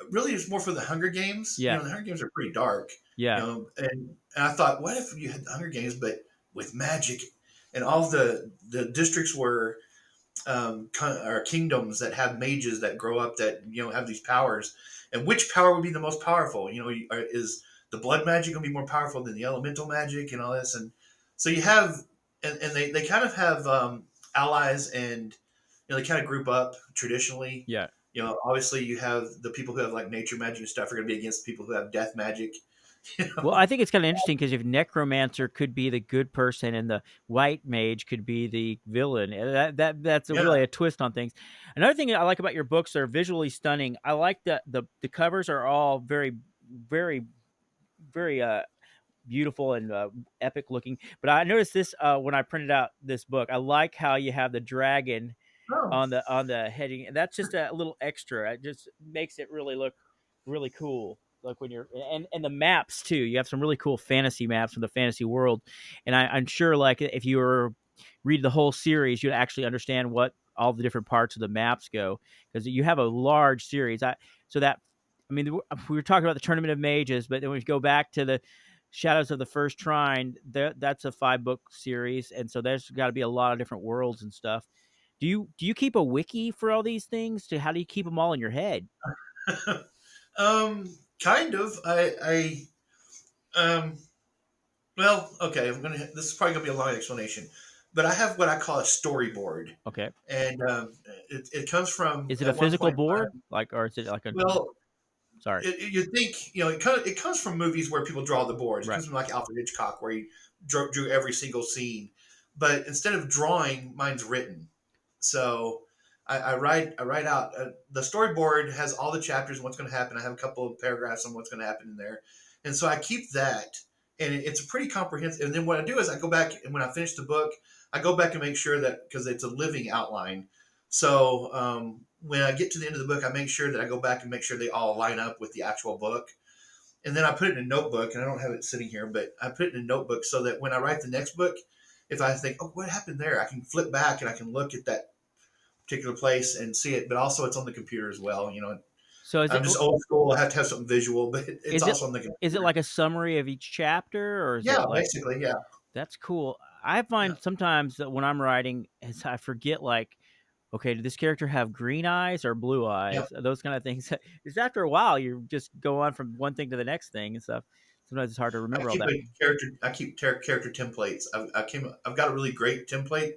really it's more for the Hunger Games. Yeah, The Hunger Games are pretty dark, yeah, and I thought, what if you had the Hunger Games but with magic, and all the districts were are kingdoms that have mages that grow up that have these powers, and which power would be the most powerful? Is the blood magic going to be more powerful than the elemental magic and all this? And so you have, and they kind of have allies, and they kind of group up traditionally. yeah. Obviously you have the people who have like nature magic and stuff are going to be against the people who have death magic. You Well, know, I think it's kind of interesting because if necromancer could be the good person and the white mage could be the villain, that's yeah. really a twist on things. Another thing I like about your books, they're visually stunning. I like that the covers are all very very beautiful and epic looking. But I noticed this when I printed out this book. I like how you have the dragon Oh, on the heading, and that's just a little extra. It just makes it really look really cool. Like when you're and the maps too. You have some really cool fantasy maps from the fantasy world, and I'm sure like if you were read the whole series, you'd actually understand what all the different parts of the maps go because you have a large series. So that I mean we were talking about the Tournament of Mages, but then we go back to the Shadows of the First Trine. That's a 5-book series, and so there's got to be a lot of different worlds and stuff. Do you keep a wiki for all these things? To how do you keep them all in your head? Kind of. Um, well, okay. This is probably gonna be a long explanation, but I have what I call a storyboard, Okay. and it comes from Is it a at one physical point in board? time. Like, or is it like a Well, sorry. you think it comes from movies where people draw the boards. It Right. comes from like Alfred Hitchcock, where he drew every single scene, but instead of drawing, mine's written. So I write out the storyboard has all the chapters and what's going to happen. I have a couple of paragraphs on what's going to happen in there, and so I keep that, and it's a pretty comprehensive. And then what I do is I go back and when I finish the book, I go back and make sure that because it's a living outline. So when I get to the end of the book, I make sure that I go back and make sure they all line up with the actual book. And then I put it in a notebook, and I don't have it sitting here, but I put it in a notebook so that when I write the next book, if I think, oh, what happened there, I can flip back and I can look at that particular place and see it. But also, it's on the computer as well. So I'm just old school. I have to have something visual, but it's is it also on the is it computer. like a summary of each chapter, or is it Yeah, like basically, yeah, that's cool? I yeah. find sometimes that when I'm writing, is I forget like, okay, did this character have green eyes or blue Yeah. eyes? Those kind of things. Because after a while, you just go on from one thing to the next thing and stuff. Sometimes it's hard to I remember all keep that. a character. I keep character templates. I've got a really great template,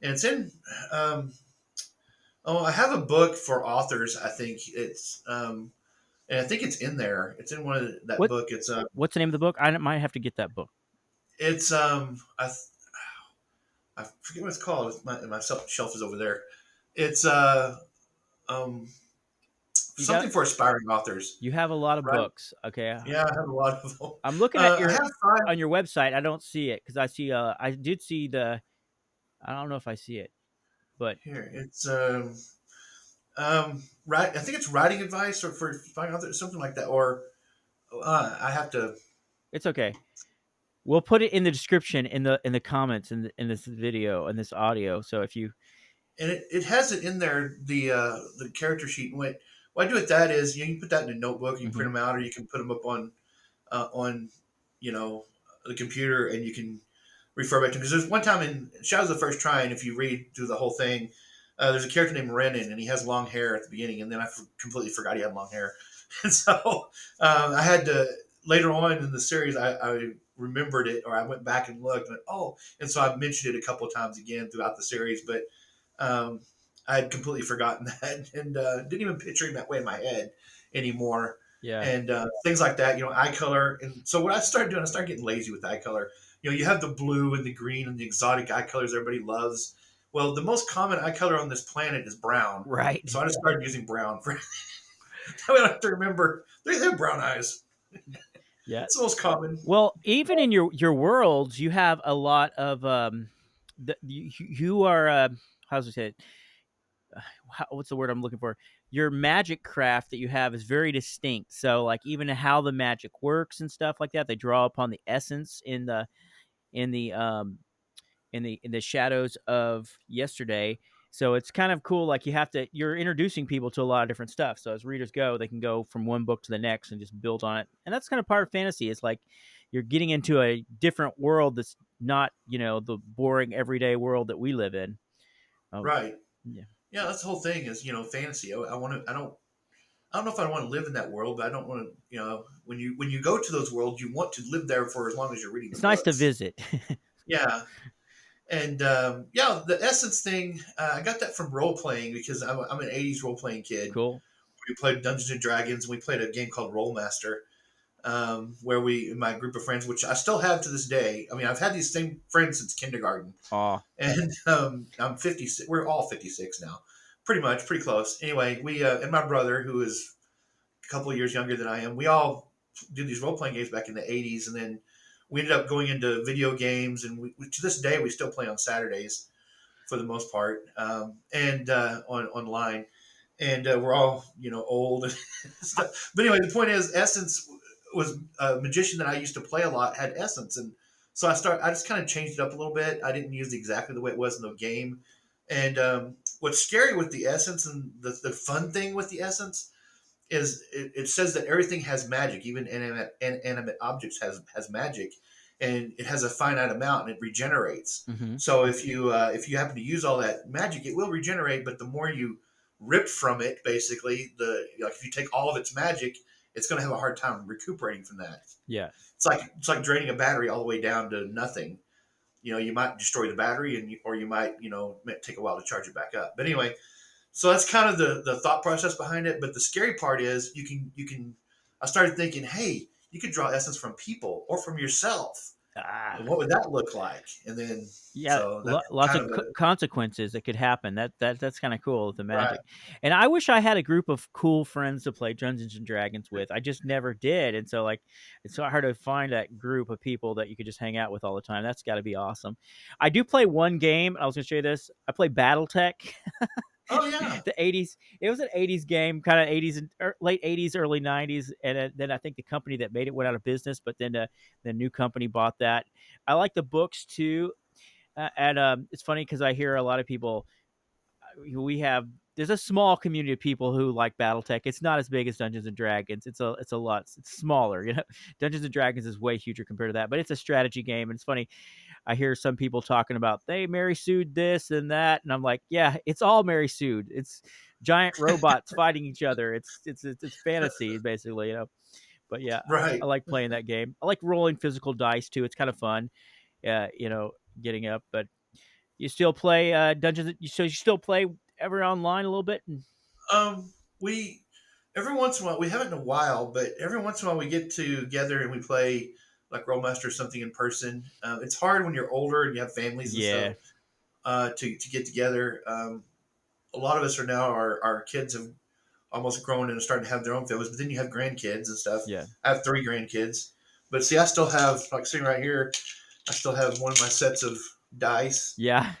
and it's in. Um, I have a book for authors. I think and I think it's in there. It's in that What book. what's the name of the book? I might have to get that book. It's I forget what it's called. My shelf is over there. It's um You got something for aspiring authors, you have a lot of right? books. Okay, Yeah, I have a lot of them. I'm looking at I your have five on your website. I don't see it because I see. I did see the. I don't know if I see it, but here. It's right. I think it's writing advice or for aspiring authors, something like that. Or I have to. it's okay. We'll put it in the description in the comments in this video and this audio. So if you And it has it in there the character sheet. And what I do with that is you can put that in a notebook. You can mhm. print them out, or you can put them up on you know the computer, and you can refer back to because there's one time in Shadows of the First Try, and if you read through the whole thing, there's a character named Renan, and he has long hair at the beginning, and then completely forgot he had long hair, and so I had to later on in the series I remembered it, or I went back and looked, and and so I mentioned it a couple of times again throughout the series, but um, I had completely forgotten that, and didn't even picture him that way in my head anymore Yeah. and things like that. Eye color. And so what I started doing, I started getting lazy with eye color. You have the blue and the green and the exotic eye colors everybody loves. Well, the most common eye color on this planet is brown. Right. So I just started using brown for that way I don't have to remember they have brown eyes. Yeah. It's the most common. Well, even in your worlds, you have a lot of you are how's it say it? What's the word I'm looking for? Your magic craft that you have is very distinct. So like even how the magic works and stuff like that, they draw upon the essence in the in the shadows of yesterday. So it's kind of cool. Like you're introducing people to a lot of different stuff. So as readers go, they can go from one book to the next and just build on it. And that's kind of part of fantasy. It's like you're getting into a different world that's not, the boring everyday world that we live in. Oh, Right. yeah. Yeah, that's the whole thing is, fantasy. I want to I don't know if I want to live in that world, but I don't want to, when you go to those worlds, you want to live there for as long as you're reading the It's nice to books. visit. Yeah. And yeah, the essence thing, I got that from role playing because I'm an 80s role playing kid. Cool. We played Dungeons and Dragons, and we played a game called Roll Master, where my group of friends, which I still have to this day. I mean, I've had these same friends since kindergarten, Aw. and I'm 56. We're all 56 now, pretty much, pretty close. Anyway, we and my brother, who is a couple of years younger than I am, we all did these role playing games back in the 80s, and then we ended up going into video games, and to this day we still play on Saturdays for the most part, and online. And we're all old and stuff. But anyway, the point is, Essence was a magician that I used to play a lot had Essence, and so I just kind of changed it up a little bit. I didn't use it exactly the way it was in the game. And what's scary with the Essence and the fun thing with the Essence is it says that everything has magic, even inanimate objects has magic. and it has a finite amount and it regenerates. Mm-hmm. So if you happen to use all that magic, it will regenerate. But the more you rip from it, basically, like if you take all of its magic, it's going to have a hard time recuperating from that. Yeah. It's like draining a battery all the way down to nothing. You might destroy the battery, or you might take a while to charge it back up. But anyway, so that's kind of the thought process behind it. But the scary part is you can. I started thinking, hey, you could draw essence from people or from yourself. Ah. And what would that look like? And then Yeah, so that's lots kind of of a consequences that could happen. That's kind of cool with the right. magic. And I wish I had a group of cool friends to play Dungeons and Dragons with. I just never did, and so like it's so hard to find that group of people that you could just hang out with all the time. That's got to be awesome. I do play one game. I was going to show you this. I play BattleTech. Oh yeah, The 80s. It was an 80s game, kind of 80s and late 80s, early 90s, and then I think the company that made it went out of business. But then the new company bought that. I like the books too. And it's funny because I hear a lot of people. We have There's a small community of people who like BattleTech. It's not as big as Dungeons and Dragons. It's a lot. It's smaller. Dungeons and Dragons is way huger compared to that. But it's a strategy game, and it's funny. I hear some people talking about they Mary sued this and that, and I'm like, yeah, it's all Mary sued. It's giant robots fighting each other. It's fantasy basically. But yeah, I right. like playing that game. I like rolling physical dice too. It's kind of fun. Getting up, but you still play Dungeons. So you still play ever online a little bit? We every once in a while, we haven't in a while, but every once in a while we get together and we play like Rollmaster or something in person. It's hard when you're older and you have families and stuff Yeah, to get together. A lot of us are now our kids have almost grown and are starting to have their own families, but then you have grandkids and stuff. yeah, I have 3 grandkids, but see, I still have, like sitting right here, I still have one of my sets of dice, yeah.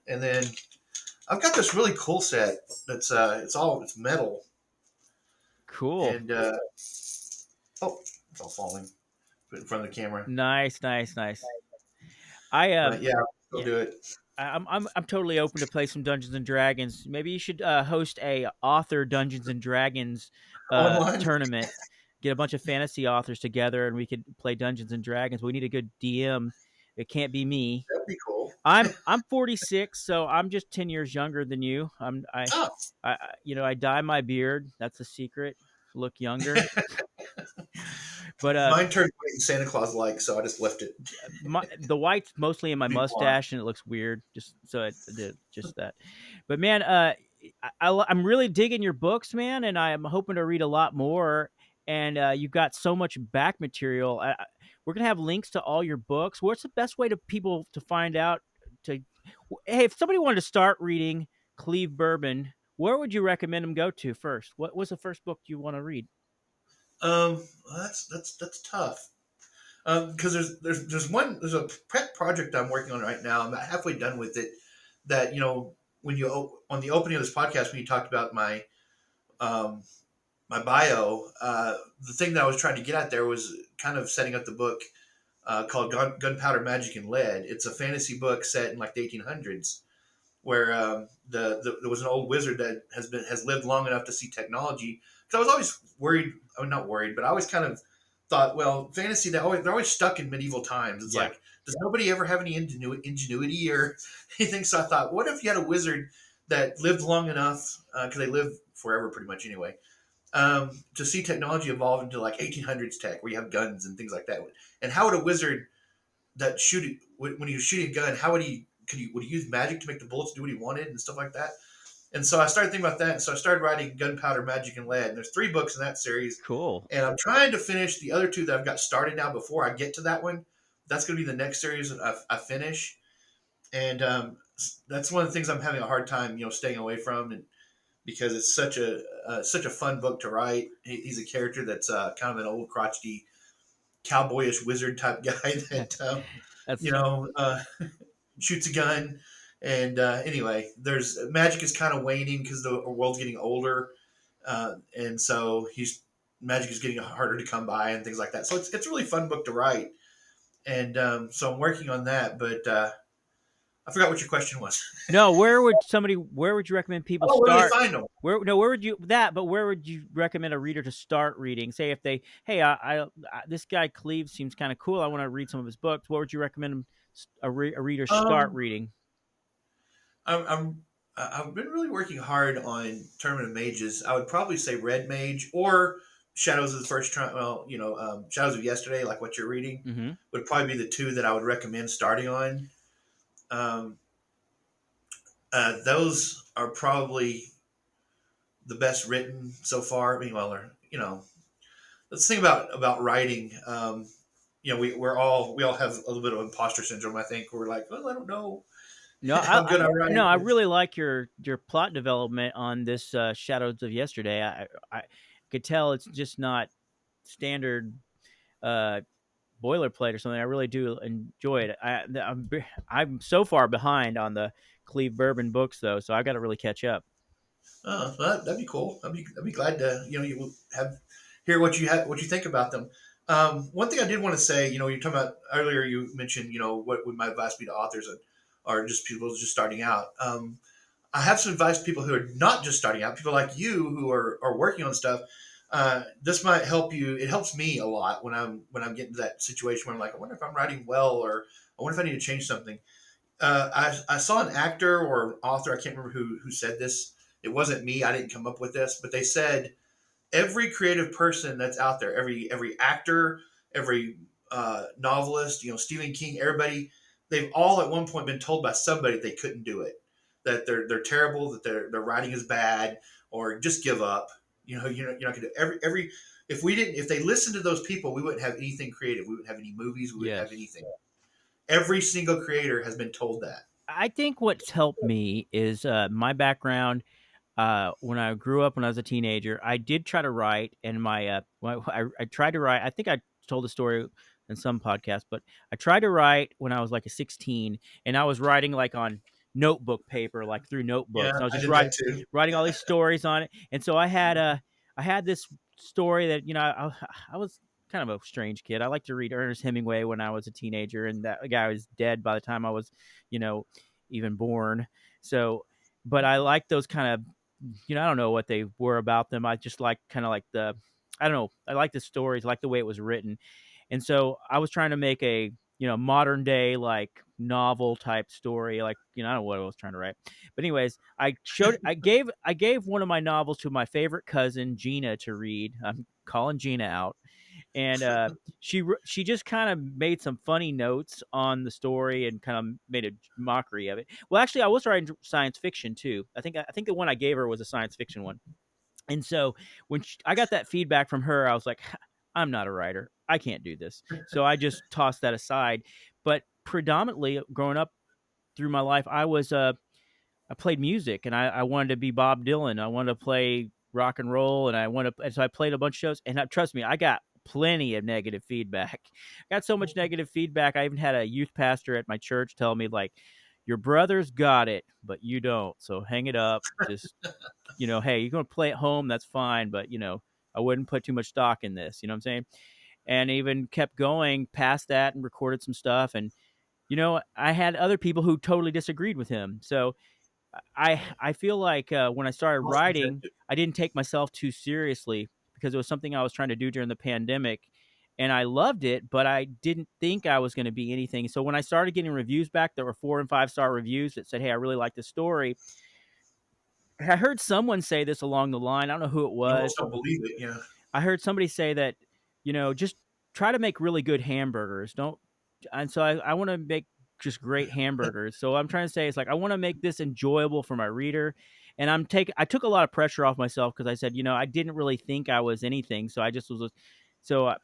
and then I've got this really cool set that's it's metal, Cool. and oh, it's all falling. Put it in front of the camera, Nice, nice, nice. I but yeah, I'll Yeah, do it I'm totally open to play some Dungeons and Dragons. Maybe you should host a author Dungeons and Dragons online. tournament. Get a bunch of fantasy authors together, and we could play Dungeons and Dragons. We need a good DM. It can't be me. That'd be cool. I'm 46, so I'm just 10 years younger than you. Oh, I dye my beard. That's a secret. Look younger. But mine turned white and Santa Claus like, so I just left it the white's mostly in my be blonde. mustache, and it looks weird. Just so I did just that. But man, I'm really digging your books, man, and I'm hoping to read a lot more. And you've got so much back material. We're gonna have links to all your books. What's the best way to people to find out? To Hey, if somebody wanted to start reading Cleave Bourbon, where would you recommend them go to first? What was the first book you want to read? That's tough. Because there's a pet project I'm working on right now. I'm about halfway done with it. That when on the opening of this podcast when you talked about um, my bio, the thing that I was trying to get at there was kind of setting up the book called Gunpowder, Magic, and Lead. It's a fantasy book set in like the 1800s, where there was an old wizard that has lived long enough to see technology. Because I was always worried. I mean, not worried, but I always kind of thought, well, fantasy they're always stuck in medieval times. It's Yeah, like, does nobody ever have any ingenuity or anything? So I thought, what if you had a wizard that lived long enough, because they live forever pretty much anyway, to see technology evolve into like 1800s tech, where you have guns and things like that. And how would a wizard that when he was shooting a gun, how would he use magic to make the bullets do what he wanted and stuff like that? And so I started thinking about that. And so I started writing Gunpowder, Magic, and Lead. And there's 3 books in that series. cool. And I'm trying to finish the other 2 that I've got started now before I get to that one. That's going to be the next series that I finish. And that's one of the things I'm having a hard time, staying away from, and because it's such a fun book to write. He's a character that's kind of an old crotchety, cowboyish wizard type guy that you That's know uh, shoots a gun. And anyway, there's magic is kind of waning because the world's getting older, and so he's magic is getting harder to come by and things like that. So it's a really fun book to write, and so I'm working on that. But I forgot what your question was. No, where would you recommend people Oh, where do they start? find them? Where would you that? But where would you recommend a reader to start reading? Say if they, hey, this guy Cleave seems kind of cool. I want to read some of his books. What would you recommend a reader start Um, reading? I'm I've been really working hard on Tournament of Mages. I would probably say Red Mage or Shadows of the First Tri- well, Shadows of Yesterday, like what you're reading, Mm-hmm. would probably be the two that I would recommend starting on. Um, those are probably the best written so far. I mean, well, let's think about writing. We all have a little bit of imposter syndrome. I think we're like, well, I don't know No, how good I no, write. I really like your plot development on this Shadows of Yesterday. I could tell it's just not standard uh, boilerplate or something. I really do enjoy it. I'm so far behind on the Cleave Bourbon books though, so I've got to really catch up. Well, that'd be cool. I'd be glad to you will have hear what you think about them. One thing I did want to say, you're talking about earlier. You mentioned, what would my advice be to authors or just people just starting out. I have some advice to people who are not just starting out, people like you who are working on stuff. This might help you. It helps me a lot when I'm getting to that situation where I'm like, I wonder if I'm writing well, or I wonder if I need to change something. I saw an actor or an author, I can't remember who said this. It wasn't me. I didn't come up with this, but they said every creative person that's out there, every actor, every novelist, Stephen King, everybody, they've all at one point been told by somebody they couldn't do it, that they're terrible, that their writing is bad, or just give up. You're not going to every if they listened to those people, we wouldn't have anything creative. We wouldn't have any movies. We wouldn't have Yes. anything. Every single creator has been told that. I think what's helped me is my background. When I grew up, when I was a teenager, I did try to write, and I tried to write. I think I told the story in some podcast, but I tried to write when I was like a 16, and I was writing like on notebook paper, like through Yeah, notebooks. And I was I just did that too. writing all these stories on it, and so I had this story that I was kind of a strange kid. I liked to read Ernest Hemingway when I was a teenager, and that guy was dead by the time I was, you know, even born. So, but I like those kind of, I don't know what they were about them. I just like kind of like I don't know. I like the stories, like the way it was written. And so I was trying to make a, modern day, like novel type story. Like, I don't know what I was trying to write. But anyways, I gave one of my novels to my favorite cousin, Gina, to read. I'm calling Gina out. And she just kind of made some funny notes on the story and kind of made a mockery of it. Well, actually, I was writing science fiction too. I think the one I gave her was a science fiction one. And so when I got that feedback from her, I was like, I'm not a writer. I can't do this. So I just tossed that aside. But predominantly growing up through my life, I played music, and I wanted to be Bob Dylan. I wanted to play rock and roll, and so I played a bunch of shows. And trust me, I got plenty of negative feedback. I got so much negative feedback. I even had a youth pastor at my church tell me like, "Your brother's got it, but you don't. So hang it up. Just hey, you're gonna play at home. That's fine, but I wouldn't put too much stock in this. You know what I'm saying?" And even kept going past that and recorded some stuff. And I had other people who totally disagreed with him. So I feel like when I started All writing, subjective. I didn't take myself too seriously because it was something I was trying to do during the pandemic, and I loved it, but I didn't think I was going to be anything. So when I started getting reviews back that were 4 and 5 star reviews that said, "Hey, I really like this story," I heard someone say this along the line. I don't know who it You was. almost don't believe it. Yeah. I heard somebody say that, just try to make really good hamburgers. Don't, and so I want to make just great hamburgers. So I'm trying to say is like I want to make this enjoyable for my reader, and I took a lot of pressure off myself because I said, I didn't really think I was anything, so I just was, so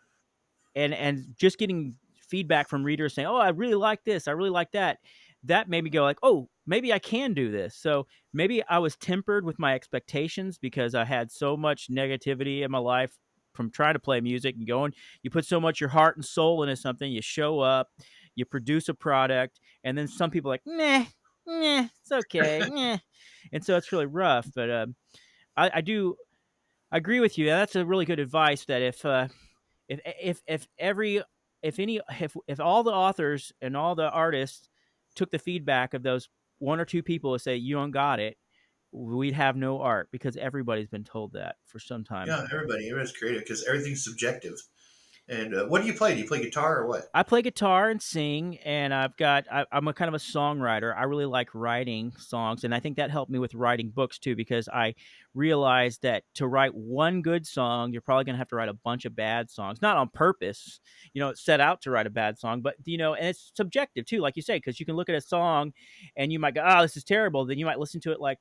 and just getting feedback from readers saying, "Oh, I really like this. I really like that." That made me go like, "Oh, maybe I can do this." So maybe I was tempered with my expectations because I had so much negativity in my life from trying to play music and going. You put so much your heart and soul into something, you show up, you produce a product, and then some people are like, "Nah, nah, it's okay, nah," and so it's really rough. But I do agree with you. That's a really good advice. That if every if any if all the authors and all the artists took the feedback of those one or two people to say you don't got it, we'd have no art because everybody's been told that for some time. Yeah, everybody's creative because everything's subjective. And what do you play? Do you play guitar or what? I play guitar and sing, and I'm a kind of a songwriter. I really like writing songs, and I think that helped me with writing books too, because I realized that to write one good song, you're probably going to have to write a bunch of bad songs, not on purpose. Set out to write a bad song, but and it's subjective too, like you say, because you can look at a song and you might go, "Oh, this is terrible." Then you might listen to it like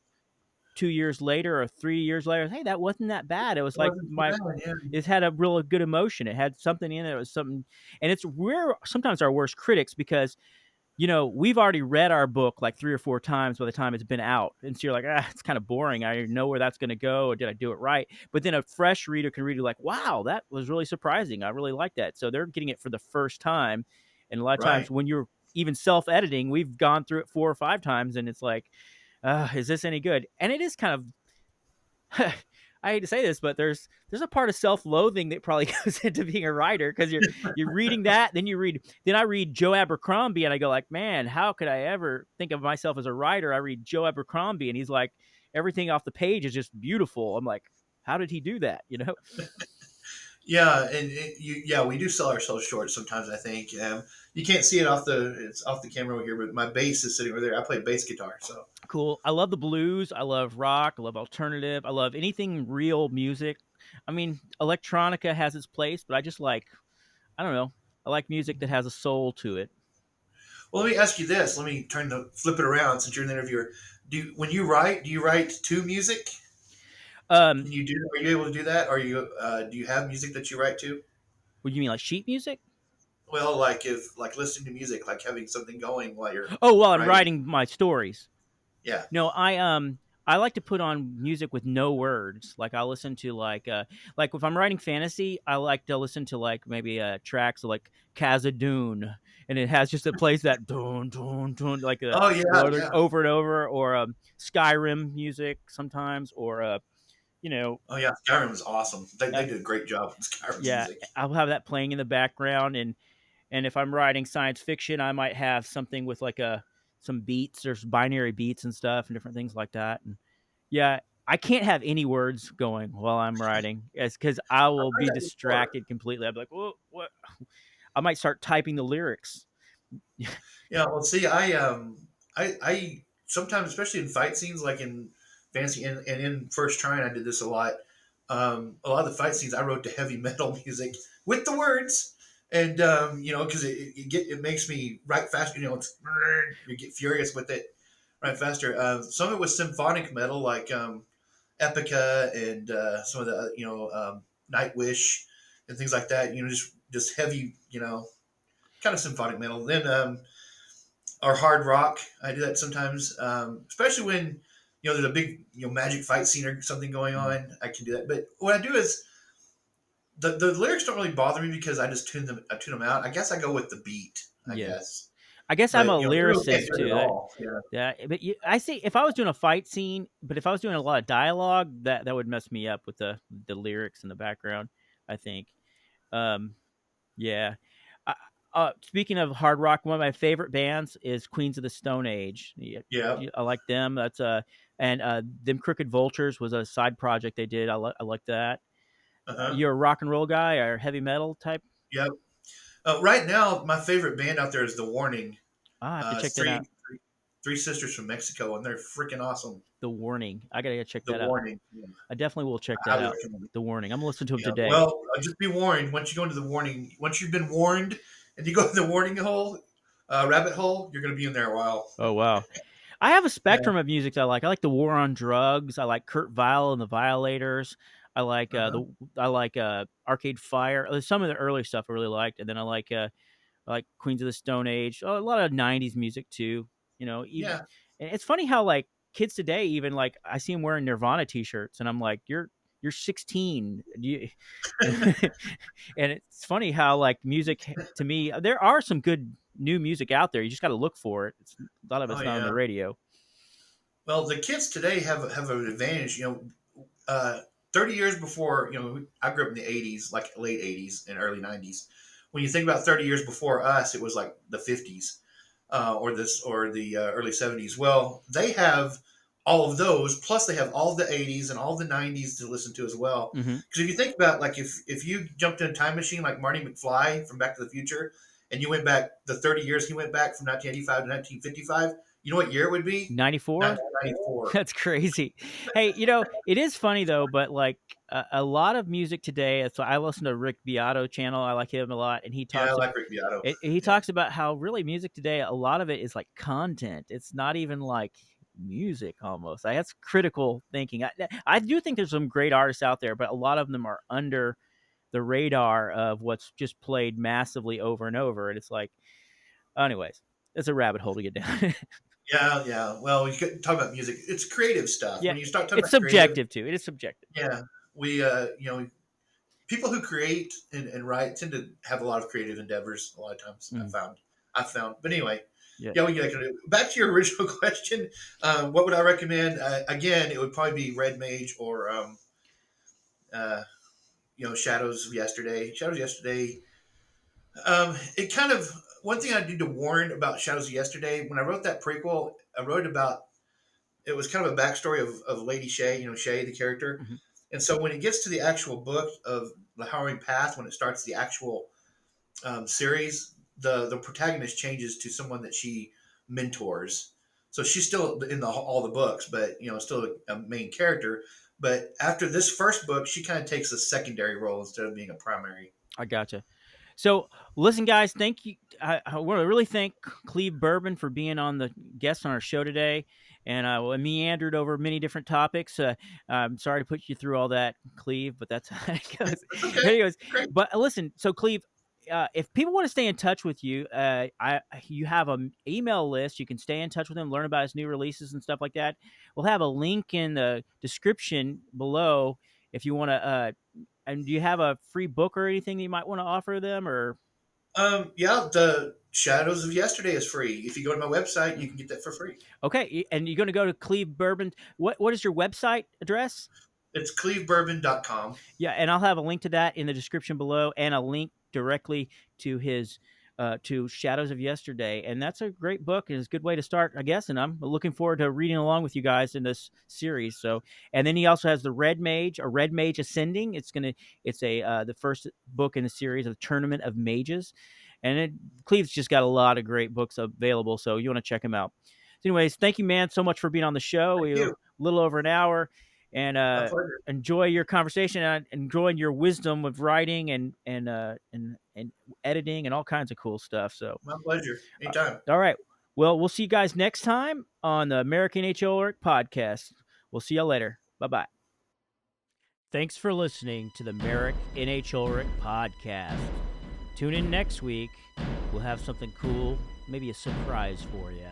2 years later or 3 years later. Hey, that wasn't that bad. It was It like wasn't so my bad. Yeah. it had a real good emotion. It had something in it. It was something, and it's we're sometimes our worst critics because we've already read our book like 3 or 4 times by the time it's been out, and so you're like, it's kind of boring. I know where that's going to go, or did I do it right? But then a fresh reader can read it like, wow, that was really surprising. I really like that. So they're getting it for the first time, and a lot of times Right. when you're even self-editing, we've gone through it 4 or 5 times, and it's like, is this any good? And it is kind of I hate to say this, but there's a part of self-loathing that probably goes into being a writer because you're reading that, then I read Joe Abercrombie, and I go like, man, how could I ever think of myself as a writer? I read Joe Abercrombie, and he's like, everything off the page is just beautiful. I'm like, how did he do that? Yeah, and yeah, we do sell ourselves short sometimes. I think you can't see it off the camera over here, but my bass is sitting over there. I play bass guitar, so Cool. I love the blues. I love rock. I love alternative. I love anything real music. I mean, electronica has its place, but I just like, I don't know. I like music that has a soul to it. well, let me ask you this. Let me flip it around since you're an interviewer. When you write, do you write to music? Um, Can you do? Are you able to do that? Are you do you have music that you write to? what do you mean, like sheet music? Well, like if like listening to music, like having something going while you're Oh, well, I'm writing. writing my stories. Yeah. No, I like to put on music with no words. Like I listen to like if I'm writing fantasy, I like to listen to like maybe tracks of like Khazad-dûm, and it has just it plays that dun dun dun like Oh yeah, yeah. over and over, or Skyrim music sometimes, or you know Oh yeah. Skyrim is awesome. They uh, did a great job with Skyrim's yeah, music. I'll have that playing in the background, and if I'm writing science fiction, I might have something with like some beats. There's binary beats and stuff and different things like that. And yeah, I can't have any words going while I'm writing, it's because I I've will heard be that before. distracted completely. I'll be like, what? I might start typing the lyrics. Yeah, well, see, I sometimes, especially in fight scenes, like in fantasy and in First Trying, I did this a lot. A lot of the fight scenes, I wrote to heavy metal music with the words, and because it makes me write faster. You get furious with it, write faster. Some of it was symphonic metal, like Epica and some of the Nightwish and things like that. Just heavy, kind of symphonic metal. Then or hard rock. I do that sometimes, especially when there's a big magic fight scene or something going Mhm. on. I can do that. But what I do is the lyrics don't really bother me because I tune them out. I guess I go with the beat. I Yeah, guess, I guess I'm a but you really can't lyricist do it too. at all. Yeah. Yeah, but I see if I was doing a fight scene, but if I was doing a lot of dialogue, that would mess me up with the lyrics in the background. I think. Um, Yeah. Uh, Speaking of hard rock, one of my favorite bands is Queens of the Stone Age. Yeah, Yeah. I like them. That's and them Crooked Vultures was a side project they did. I like that. Uh huh. You're a rock and roll guy or heavy metal type? Yep. Right now, my favorite band out there is The Warning. I have to check It's that out. three sisters from Mexico, and they're freaking awesome. The Warning. I gotta check The that out. Warning. Yeah, I definitely will check I that highly out. recommend it. The Warning. I'm gonna listen to them Yeah. today. Well, just be warned. Once you go into the warning, once you've been warned, and you go to the warning hole, rabbit hole, you're going to be in there a while. Oh wow. I have a Yeah. spectrum of music that I like. I like the War on Drugs. I like Kurt Vile and the Violators. I like Uh-huh. the I like Arcade Fire. Some of the early stuff I really liked, and then I like Queens of the Stone Age. Oh, a lot of '90s music too. Even Yeah. and it's funny how like kids today even like I see them wearing Nirvana T-shirts, and I'm like, you're 16. And it's funny how like music to me, there are some good new music out there. You just got to look for it. A lot of Oh it's not on the yeah. radio. Well, the kids today have an advantage. 30 years before, I grew up in the '80s, like late '80s and early '90s. When you think about 30 years before us, it was like the '50s. or the early 70s. Well, they have all of those, plus they have all the 80s and all the 90s to listen to as well. Mm-hmm. Because if you think about, like, if you jumped in a time machine like Marty McFly from Back to the Future, and you went back the 30 years he went back from 1985 to 1955, you know what year it would be? 94. 1994. That's crazy. Hey, it is funny though, but like a lot of music today. So I listen to Rick Beato channel. I like him a lot, and Yeah, I like Rick Beato. he Yeah. talks about how really music today, a lot of it is like content. It's not even like music almost. Like, that's critical thinking. I do think there's some great artists out there, but a lot of them are under the radar of what's just played massively over and over. And it's like, anyways, it's a rabbit hole to get down. Yeah, yeah. Well, you could talk about music. It's creative stuff. Yeah, When you start talking it's about creative, subjective too. It is subjective. yeah, we, people who create and write tend to have a lot of creative endeavors. A lot of times, Mm. I've found. But anyway, Yeah. yeah, we get back to your original question. What would I recommend? Again, it would probably be Red Mage or uh, Shadows of Yesterday. Shadows of Yesterday. It kind of one thing I need to warn about Shadows of Yesterday. When I wrote that prequel, I wrote about it was kind of a backstory of Lady Shay, Shay, the character. Mhm. And so when it gets to the actual book of the Howling Path, when it starts the actual series, the protagonist changes to someone that she mentors. So she's still in all the books, but still a main character. But after this first book, she kind of takes a secondary role instead of being a primary. I gotcha. So, listen, guys, thank you. I want to really thank Cleave Bourbon for being on the guest on our show today. And we meandered over many different topics. I'm sorry to put you through all that, Cleave, but that's how it goes. That's okay. Anyways, Great. but listen, so Cleave, if people want to stay in touch with you, you have an email list. You can stay in touch with him, learn about his new releases and stuff like that. We'll have a link in the description below if you want to. And do you have a free book or anything that you might want to offer them, or? Yeah, the Shadows of Yesterday is free. If you go to my website, you can get that for free. Okay, and you're going to go to Cleave Bourbon. What is your website address? It's cleavebourbon.com. Yeah, and I'll have a link to that in the description below, and a link directly to his to Shadows of Yesterday. And that's a great book, and it's a good way to start, I guess. And I'm looking forward to reading along with you guys in this series. So, and then he also has the Red Mage, a Red Mage Ascending. It's the first book in the series of Tournament of Mages, and Cleve's just got a lot of great books available. So you want to check him out. So anyways, thank you, man, so much for being on the show. Thank We were you. a little over an hour. And My pleasure. enjoy your conversation and enjoying your wisdom with writing and editing and all kinds of cool stuff. So, My pleasure. Anytime. all right. Well, we'll see you guys next time on the Merick N H Ulrik podcast. We'll see you later. Bye-bye. Thanks for listening to the Merick N H Ulrik podcast. Tune in next week. We'll have something cool, maybe a surprise for you.